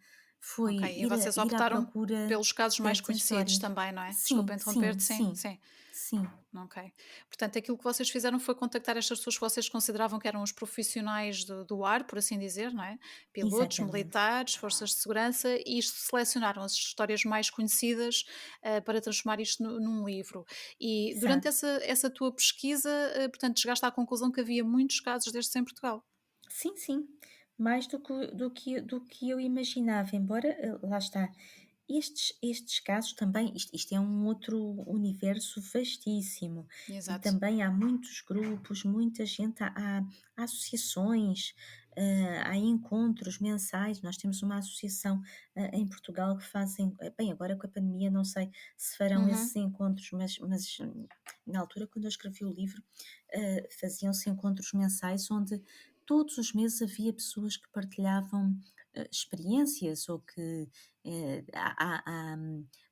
Ok, foi e vocês ir à optaram procura pelos casos mais dessa conhecidos história. também, não é? Sim, Desculpa sim, interromper-te, sim, sim, sim. sim, Ok. Portanto, aquilo que vocês fizeram foi contactar estas pessoas que vocês consideravam que eram os profissionais do ar, por assim dizer, não é? Pilotos, exatamente. militares, forças de segurança, e selecionaram as histórias mais conhecidas para transformar isto num livro. E durante Exato. essa tua pesquisa, portanto, chegaste à conclusão que havia muitos casos destes em Portugal. Sim, sim, mais do que eu imaginava, embora, lá está, estes casos também isto é um outro universo vastíssimo, e Exato. também há muitos grupos, muita gente, há associações, há encontros mensais. Nós temos uma associação, em Portugal que fazem bem, agora com a pandemia não sei se farão esses Uhum. encontros, mas na altura quando eu escrevi o livro, faziam-se encontros mensais onde todos os meses havia pessoas que partilhavam, experiências ou que,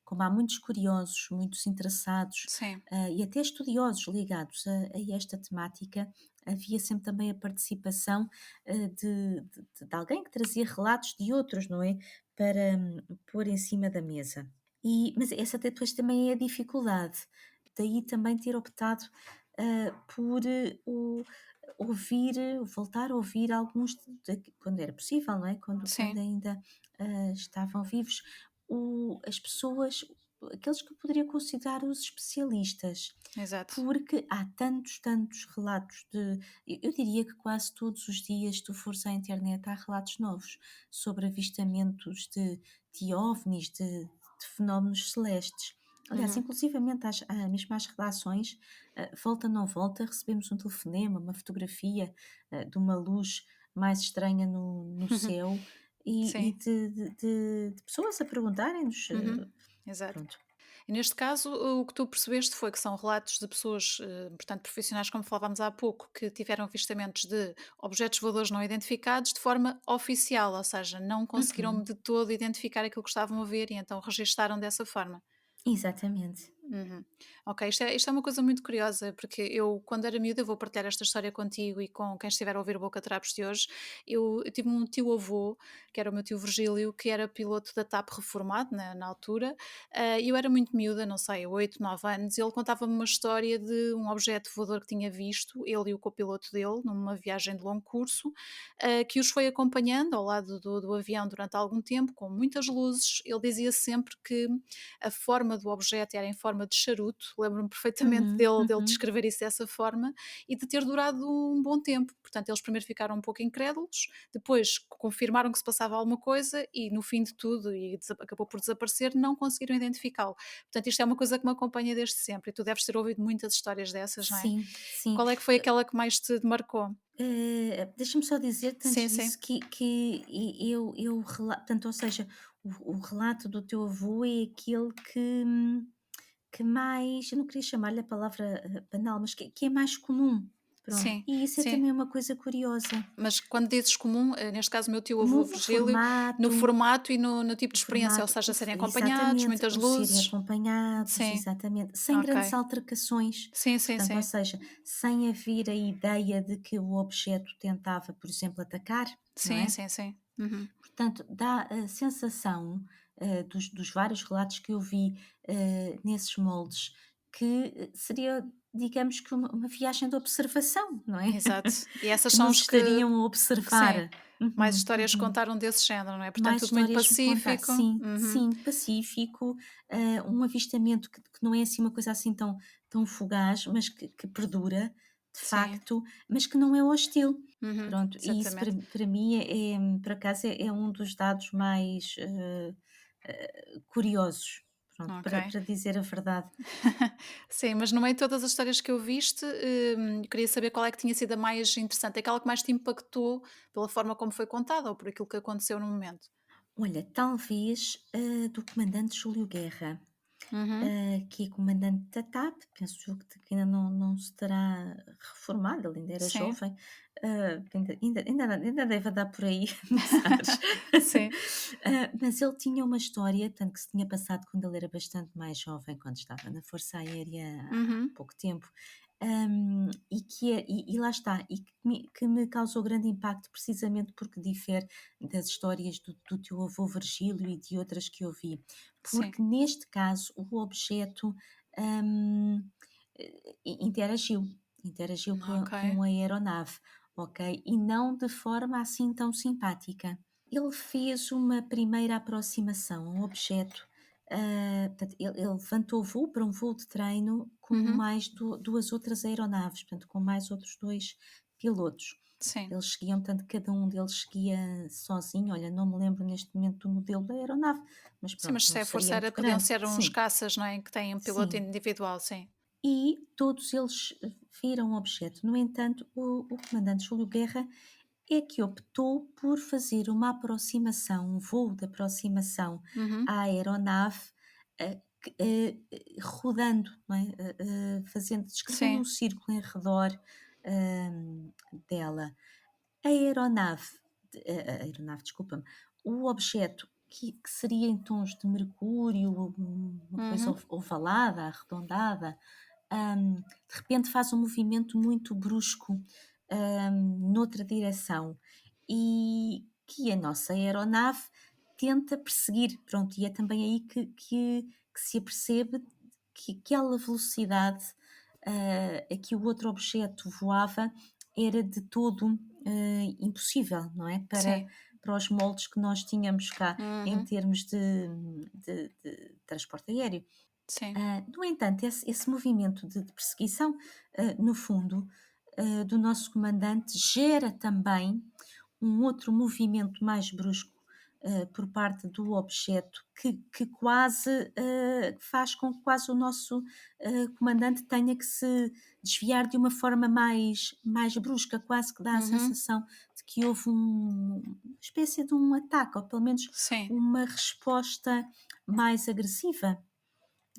como há muitos curiosos, muitos interessados, Sim, e até estudiosos ligados a esta temática, havia sempre também a participação, de alguém que trazia relatos de outros, não é, para pôr em cima da mesa. Mas essa até depois também é a dificuldade, daí também ter optado, por, voltar a ouvir alguns quando era possível, não é? Quando sim. ainda estavam vivos, as pessoas. aqueles que eu poderia considerar os especialistas, Exato. porque há tantos, tantos relatos de eu diria que quase todos os dias, se tu fores à internet, há relatos novos sobre avistamentos de OVNIs, de fenómenos celestes. Aliás, Uhum. inclusivamente mesmo às redações, volta ou não volta, recebemos um telefonema, uma fotografia, de uma luz mais estranha no céu e Sim. de pessoas a perguntarem-nos, Uhum. Exato. pronto. E neste caso, o que tu percebeste foi que são relatos de pessoas, portanto, profissionais, como falávamos há pouco, que tiveram avistamentos de objetos voadores não identificados de forma oficial, ou seja, não conseguiram Uhum, de todo identificar aquilo que estavam a ver e então registaram dessa forma. exatamente. Uhum. Ok, isto é uma coisa muito curiosa, porque eu, quando era miúda, eu vou partilhar esta história contigo e com quem estiver a ouvir o Boca Trapos de hoje. Eu tive um tio-avô, que era o meu tio Virgílio, que era piloto da TAP reformado na altura, e eu era muito miúda, não sei, 8 9 anos, e ele contava-me uma história de um objeto voador que tinha visto, ele e o copiloto dele, numa viagem de longo curso, que os foi acompanhando ao lado do avião durante algum tempo, com muitas luzes. Ele dizia sempre que a forma do objeto era em forma de charuto, lembro-me perfeitamente Uhum, dele uhum. descrever isso dessa forma e de ter durado um bom tempo. Portanto, eles primeiro ficaram um pouco incrédulos, depois confirmaram que se passava alguma coisa e no fim de tudo, e acabou por desaparecer, não conseguiram identificá-lo. Portanto, isto é uma coisa que me acompanha desde sempre e tu deves ter ouvido muitas histórias dessas, não é? Sim, sim. Qual é que foi aquela que mais te marcou? Deixa-me só dizer-te Sim, antes sim. disso eu portanto, ou seja, o relato do teu avô é aquele que mais, eu não queria chamar-lhe a palavra, banal, mas que é mais comum, pronto. Sim, E isso é sim. também uma coisa curiosa. Mas quando dizes comum, neste caso o meu tio avô Comum o Virgílio, no formato formato e no tipo o de experiência, ou formato, seja, serem acompanhados, exatamente, muitas o serem luzes. acompanhados, Sim, exatamente, sem grandes ok. altercações. Sim, sim, Portanto, ou sim. seja, sem haver a ideia de que o objeto tentava, por exemplo, atacar, não Sim, é? sim, sim. Uhum. Portanto, dá a sensação, dos vários relatos que eu vi, nesses moldes, que seria, digamos que uma viagem de observação, não é? Exato. E essas Que são nos os que estariam a sim, observar. mais Uhum, histórias uhum. contaram desse género, não é? Portanto, Mais tudo muito histórias me contar, pacífico. sim, Uhum. sim, pacífico, um avistamento que não é assim uma coisa assim tão fugaz, mas que perdura, de Sim. facto, mas que não é hostil. Uhum. Pronto, e isso para Exatamente. para mim por acaso é um dos dados mais, curiosos, pronto, Ok. para dizer a verdade. Sim, mas no meio de todas as histórias que eu viste, eu queria saber qual é que tinha sido a mais interessante, aquela que mais te impactou pela forma como foi contada ou por aquilo que aconteceu no momento. Olha, talvez, do comandante Júlio Guerra. Uhum. Que é comandante da TAP, penso eu que ainda não se terá reformado, ele ainda era Sim. jovem, que ainda deve andar por aí nos ares. Sim. Mas ele tinha uma história, tanto que se tinha passado quando ele era bastante mais jovem, quando estava na Força Aérea há Uhum. pouco tempo, e lá está, e que me causou grande impacto precisamente porque difere das histórias do teu avô Virgílio e de outras que eu vi. Sim. Porque neste caso o objeto, hum, interagiu Ok. com a aeronave, ok? E não de forma assim tão simpática. Ele fez uma primeira aproximação ao objeto, portanto, ele levantou voo para um voo de treino com Uhum. mais 2 outras aeronaves, portanto, com mais outros 2 pilotos. Sim. Eles seguiam, portanto, cada um deles seguia sozinho. Olha, não me lembro neste momento do modelo da aeronave, mas Sim, pronto, mas não se é seria Força Aérea muito podiam grande. ser uns Sim, caças, não é, que têm um piloto sim. individual, sim. E todos eles viram o objeto. No entanto, o comandante Júlio Guerra é que optou por fazer uma aproximação, um voo de aproximação Uhum. à aeronave, rodando, não é? Descrevendo um Sim. círculo em redor, hum, dela. A aeronave, a aeronave, desculpa-me, o objeto que seria em tons de mercúrio, uma coisa Uhum. ovalada, arredondada, de repente faz um movimento muito brusco, noutra direção e que a nossa aeronave tenta perseguir. Pronto, e é também aí que se apercebe que aquela velocidade a que o outro objeto voava era de todo impossível, não é? Para, Sim. para os moldes que nós tínhamos cá em Uhum. termos de transporte aéreo. Sim. No entanto, esse movimento de perseguição, no fundo, do nosso comandante gera também um outro movimento mais brusco, por parte do objeto que quase, faz com que quase o nosso, comandante tenha que se desviar de uma forma mais brusca, quase que dá a Uhum. sensação de que houve uma espécie de um ataque, ou pelo menos Sim. uma resposta mais agressiva.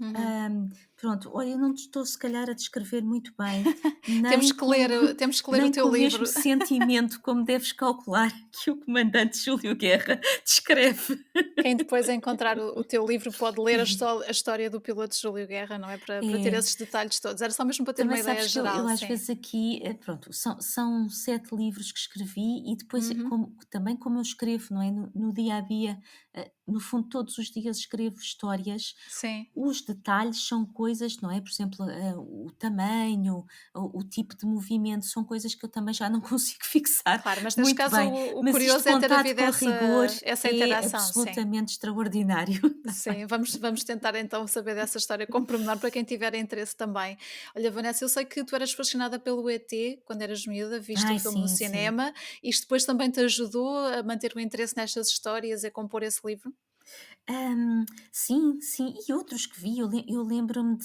Uhum. Hum, Pronto, olha, eu não te estou se calhar a descrever muito bem, nem com Temos que ler o nem teu com o mesmo livro. sentimento como deves calcular que o comandante Júlio Guerra descreve. Quem depois encontrar o teu livro pode ler É, a história do piloto Júlio Guerra, não é? Para ter é. esses detalhes todos. Era só mesmo para ter Também uma ideia sabes que eu geral, às sim. vezes aqui, pronto, são 7 livros que escrevi e depois Uhum. como eu escrevo, não é, no dia a dia, no fundo todos os dias escrevo histórias, Sim, os detalhes são coisas, não é, por exemplo, o tamanho, o tipo de movimento, são coisas que eu também já não consigo fixar claro, mas neste muito caso bem, o mas isto curioso é ter contado havido com rigor essa é interação, sim. absolutamente extraordinário. Tá bem. Sim, vamos tentar então saber dessa história com pormenor para quem tiver interesse também. Olha, Vanessa, eu sei que tu eras fascinada pelo ET quando eras miúda, viste o Ai, filme no sim, sim. cinema, isto depois também te ajudou a manter o interesse nestas histórias e a compor esse livro? Sim, sim, e outros que vi, eu lembro-me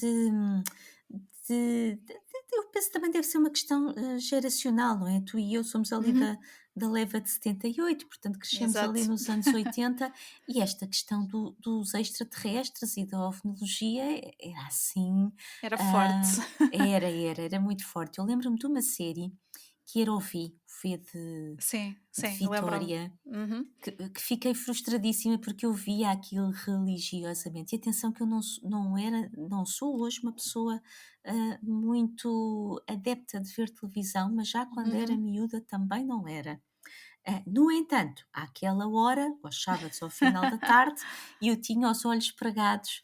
eu penso que também deve ser uma questão, geracional, não é? Tu e eu somos ali Uhum, da leva de 78, portanto crescemos ali exato, nos anos 80 e esta questão dos extraterrestres e da ovnologia era assim, era forte. hã, era muito forte. Eu lembro-me de uma série que era o V Sim, de sim, lembro-me. Vitória, Uhum, que fiquei frustradíssima porque eu via aquilo religiosamente. E atenção que eu não sou hoje uma pessoa, muito adepta de ver televisão, mas já quando era uhum. miúda também não era. No entanto, àquela hora, aos sábados ao final da tarde, eu tinha os olhos pregados,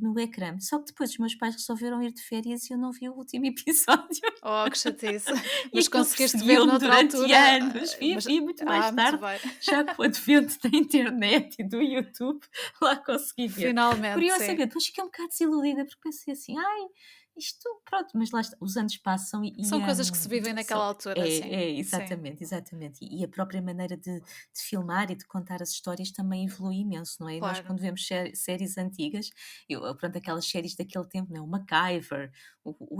no ecrã. Só que depois os meus pais resolveram ir de férias e eu não vi o último episódio. Oh, que chatice. E Mas aquilo conseguiste ver perseguiu-me noutra durante altura, anos, mas vi muito mais muito tarde, bem. já com o advento da internet e do YouTube, lá consegui ver. Finalmente, sim. Curiosamente, depois fiquei um bocado desiludida, porque pensei assim: "Ai, isto pronto", mas lá está, os anos passam São coisas que se vivem naquela só altura, sim. Sim, exatamente, exatamente. E a própria maneira de filmar e de contar as histórias também evolui imenso, não é? E nós claro. quando vemos séries antigas, pronto, aquelas séries daquele tempo, não é? O MacGyver,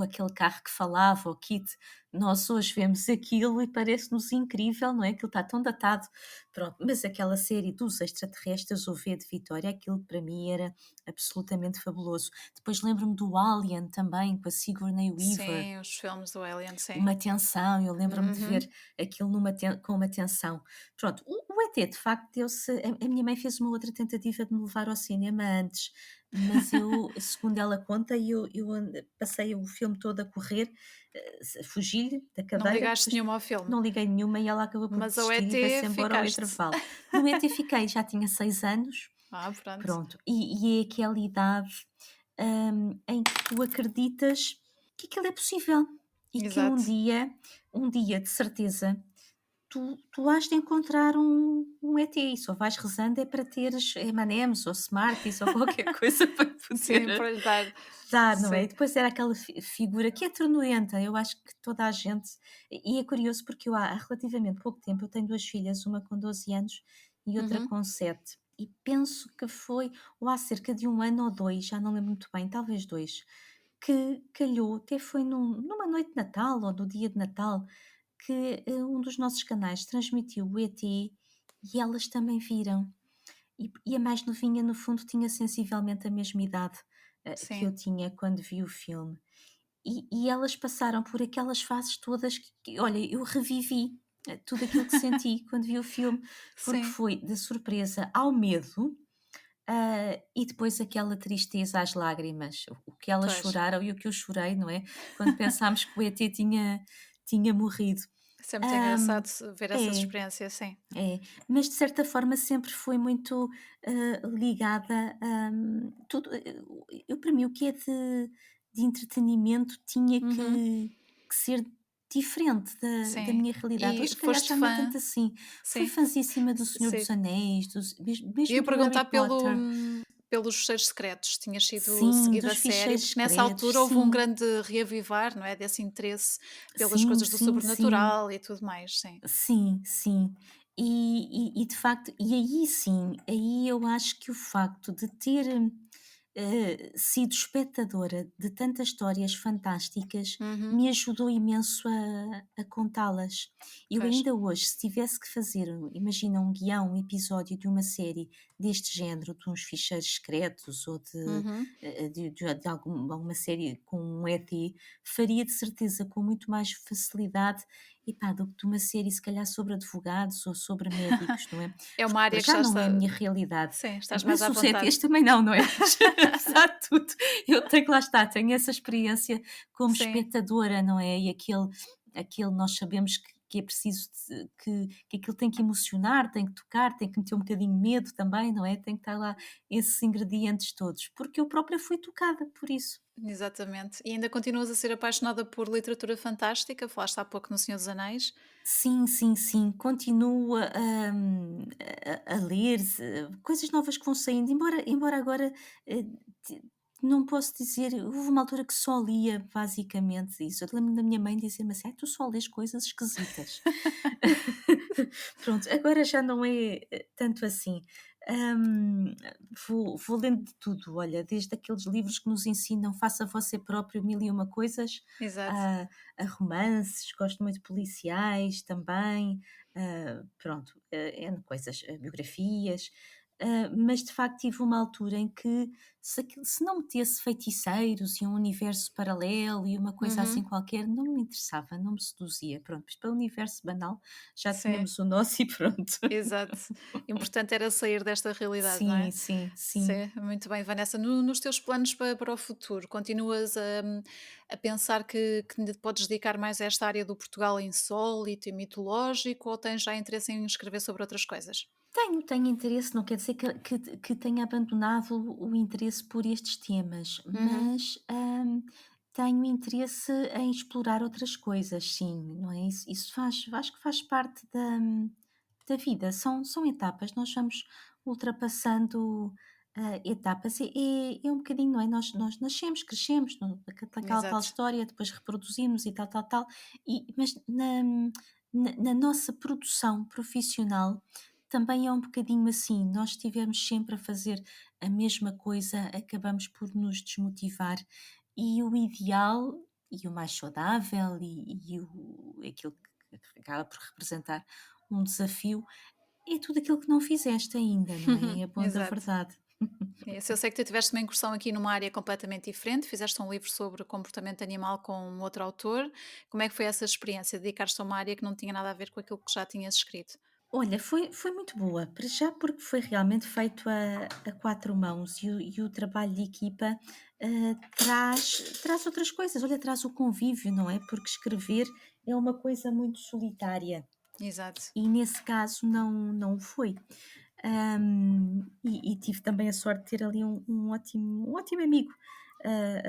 aquele carro que falava, o Kit, nós hoje vemos aquilo e parece-nos incrível, não é? Aquilo está tão datado, pronto, mas aquela série dos extraterrestres, o V de Vitória, aquilo para mim era absolutamente fabuloso. Depois lembro-me do Alien também, com a Sigourney Weaver, Sim, os filmes do Alien, sim. uma tensão, eu lembro-me de Uhum. ver aquilo com uma tensão. Pronto, o ET de facto deu-se, a minha mãe fez uma outra tentativa de me levar ao cinema antes, mas eu, segundo ela conta, passei o filme todo a correr, a fugir da Não cadeira, ligaste depois nenhuma ao filme, não liguei nenhuma e ela acabou por mas ao desistir e ET foi-se embora ao ficaste. intervalo. No ET fiquei, já tinha 6 anos, Ah, pronto. pronto, e é aquela idade, em que tu acreditas que aquilo é possível e que Exato. um dia de certeza, tu has de encontrar um ET e só vais rezando é para teres M&M's ou Smarties ou qualquer coisa para poder Sim, para lhe dar. dar, não é? E Sim. depois era aquela figura que é ternurenta, eu acho que toda a gente e é curioso porque eu há relativamente pouco tempo eu tenho 2 filhas, uma com 12 anos e outra Uhum. com 7, e penso que foi ou há cerca de 1 ano ou 2, já não lembro muito bem, talvez 2, que calhou, até foi numa noite de Natal ou no dia de Natal, que, um dos nossos canais transmitiu o ET e elas também viram. E a mais novinha, no fundo, tinha sensivelmente a mesma idade, que eu Sim, tinha quando vi o filme. E elas passaram por aquelas fases todas olha, eu revivi, tudo aquilo que senti quando vi o filme, porque sim. foi da surpresa ao medo, e depois aquela tristeza às lágrimas, o que elas Pois. choraram e o que eu chorei, não é? Quando pensámos que o ET tinha morrido. É muito Hum, engraçado ver essas é, experiências, sim. é, mas de certa forma sempre foi muito, ligada, tudo, eu para mim o que é de entretenimento tinha Uhum. que ser diferente da sim. minha realidade. E Hoje, se calhar, foste já não é fã? tanto assim. Fui Sim, fãzíssima do Senhor dos sim. Anéis, Eu mesmo ia do Harry perguntar Potter. pelos Fecheiros Secretos, tinhas sido Sim, seguida dos a sério, ficheiros porque nessa secretos, altura houve um sim. grande reavivar, não é, desse interesse pelas Sim, coisas do sim, sim. sobrenatural e tudo mais, sim. Sim, sim. E de facto, e aí sim, aí eu acho que o facto de ter, sido espectadora de tantas histórias fantásticas Uhum, me ajudou imenso a contá-las. Eu pois. ainda hoje, se tivesse que fazer, imagina um guião, um episódio de uma série deste género, de uns ficheiros secretos ou Uhum. de alguma série com um ET, faria de certeza com muito mais facilidade, epá, do que de uma série se calhar sobre advogados ou sobre médicos, não é? É uma Porque para área que já já não é a está minha realidade, sim, estás mais mas à os vontade. ETs também não é? Mas apesar de tudo, eu tenho que lá está, tenho essa experiência como Sim. espectadora, não é? E aquele nós sabemos que é preciso que aquilo tem que emocionar, tem que tocar, tem que meter um bocadinho de medo também, não é? Tem que estar lá esses ingredientes todos, porque eu própria fui tocada por isso. Exatamente. E ainda continuas a ser apaixonada por literatura fantástica? Falaste há pouco no Senhor dos Anéis. Sim, sim, sim, continuo a ler coisas novas que vão saindo, embora agora, eh, ti não posso dizer, houve uma altura que só lia basicamente isso. Eu lembro da minha mãe dizer-me assim: "Ai, tu só lês coisas esquisitas". Pronto, agora já não é, tanto assim. Hum, vou lendo de tudo, olha, desde aqueles livros que nos ensinam "faça você próprio 1001 coisas", Exato. a romances, gosto muito de policiais também, pronto, N coisas, biografias, mas de facto tive uma altura em que se não metesse feiticeiros e um universo paralelo e uma coisa assim Uhum. qualquer, não me interessava, não me seduzia. Pronto, mas para o universo banal já Sim, tínhamos o nosso e pronto. exato. Importante era sair desta realidade, não Sim, é? sim, sim. Sim, muito bem, Vanessa. Nos teus planos para o futuro, continuas a pensar que ainda te podes dedicar mais a esta área do Portugal insólito e mitológico ou tens já interesse em escrever sobre outras coisas? Tenho interesse, não quer dizer que tenha abandonado o interesse por estes temas, Uhum, mas, tenho interesse em explorar outras coisas, sim, não é? Isso acho que faz parte da vida, são etapas, nós vamos ultrapassando, etapas. É um bocadinho, não é? Nós nascemos, crescemos, aquela tal exato. história, depois reproduzimos e tal, tal, tal, mas na nossa produção profissional também é um bocadinho assim, nós estivermos sempre a fazer a mesma coisa, acabamos por nos desmotivar e o ideal e o mais saudável aquilo que acaba por representar um desafio é tudo aquilo que não fizeste ainda, não é? É a bom da Exato. verdade. Isso, eu sei que tu tiveste uma incursão aqui numa área completamente diferente, fizeste um livro sobre comportamento animal com um outro autor. Como é que foi essa experiência? Dedicar-te a uma área que não tinha nada a ver com aquilo que já tinhas escrito? Olha, foi muito boa, para já porque foi realmente feito a 4 mãos e o trabalho de equipa, traz outras coisas, olha, traz o convívio, não é? Porque escrever é uma coisa muito solitária Exato. e nesse caso não o foi. E tive também a sorte de ter ali um ótimo amigo,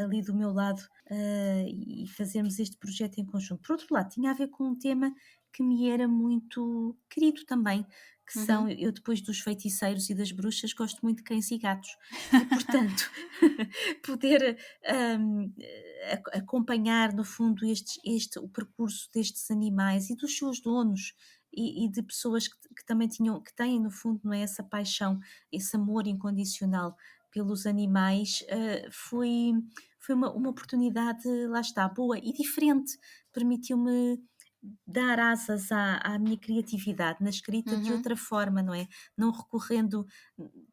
ali do meu lado, e fazermos este projeto em conjunto. Por outro lado, tinha a ver com um tema que me era muito querido também, que são Uhum. eu depois dos feiticeiros e das bruxas gosto muito de cães e gatos e portanto poder, acompanhar no fundo o percurso destes animais e dos seus donos e de pessoas que também que têm no fundo, não é, essa paixão, esse amor incondicional pelos animais, foi uma oportunidade, lá está, boa e diferente. Permitiu-me dar asas à minha criatividade na escrita de Uhum. outra forma, não é? Não recorrendo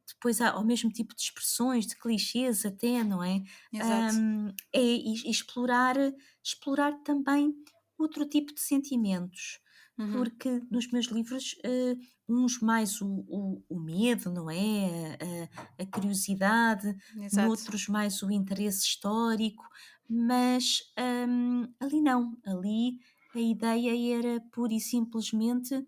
depois ao mesmo tipo de expressões, de clichês até, não é? Exato. Explorar também outro tipo de sentimentos, Uhum. porque nos meus livros, uns mais o medo, não é? A curiosidade, Exato. noutros mais o interesse histórico, mas, ali não, ali a ideia era pura e simplesmente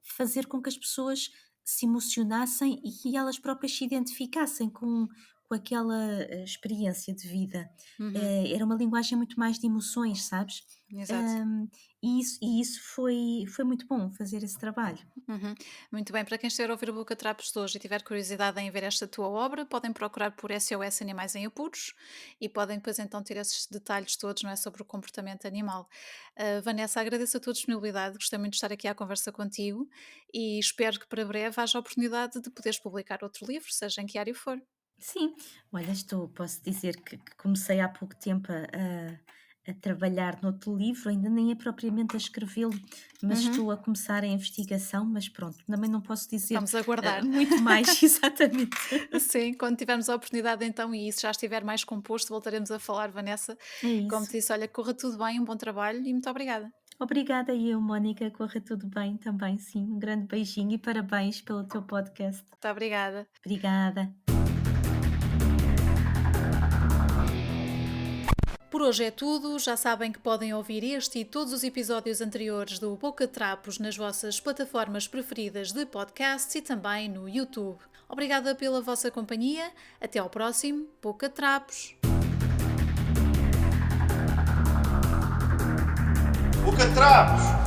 fazer com que as pessoas se emocionassem e que elas próprias se identificassem com aquela, experiência de vida. Uhum. Era uma linguagem muito mais de emoções, sabes? exato. E isso foi muito bom fazer esse trabalho. Uhum. Muito bem, para quem estiver a ouvir o Boca Trapos de hoje e tiver curiosidade em ver esta tua obra, podem procurar por SOS Animais em Apuros e podem depois então ter esses detalhes todos, não é, sobre o comportamento animal. Vanessa, agradeço a tua disponibilidade, gostei muito de estar aqui à conversa contigo e espero que para breve haja a oportunidade de poderes publicar outro livro, seja em que área for. Sim, olha, posso dizer que comecei há pouco tempo a trabalhar noutro livro, ainda nem é propriamente a escrevê-lo, mas Uhum. estou a começar a investigação, mas pronto, também não posso dizer, Vamos aguardar. muito mais, exatamente. Sim, quando tivermos a oportunidade então e isso já estiver mais composto, voltaremos a falar, Vanessa. É Como isso. te disse, olha, corra tudo bem, um bom trabalho e muito obrigada. Obrigada e eu, Mónica, corra tudo bem também, sim. Um grande beijinho e parabéns pelo teu podcast. Muito obrigada. Obrigada. Por hoje é tudo. Já sabem que podem ouvir este e todos os episódios anteriores do Boca de Trapos nas vossas plataformas preferidas de podcasts e também no YouTube. Obrigada pela vossa companhia. Até ao próximo Boca de Trapos. Boca de Trapos!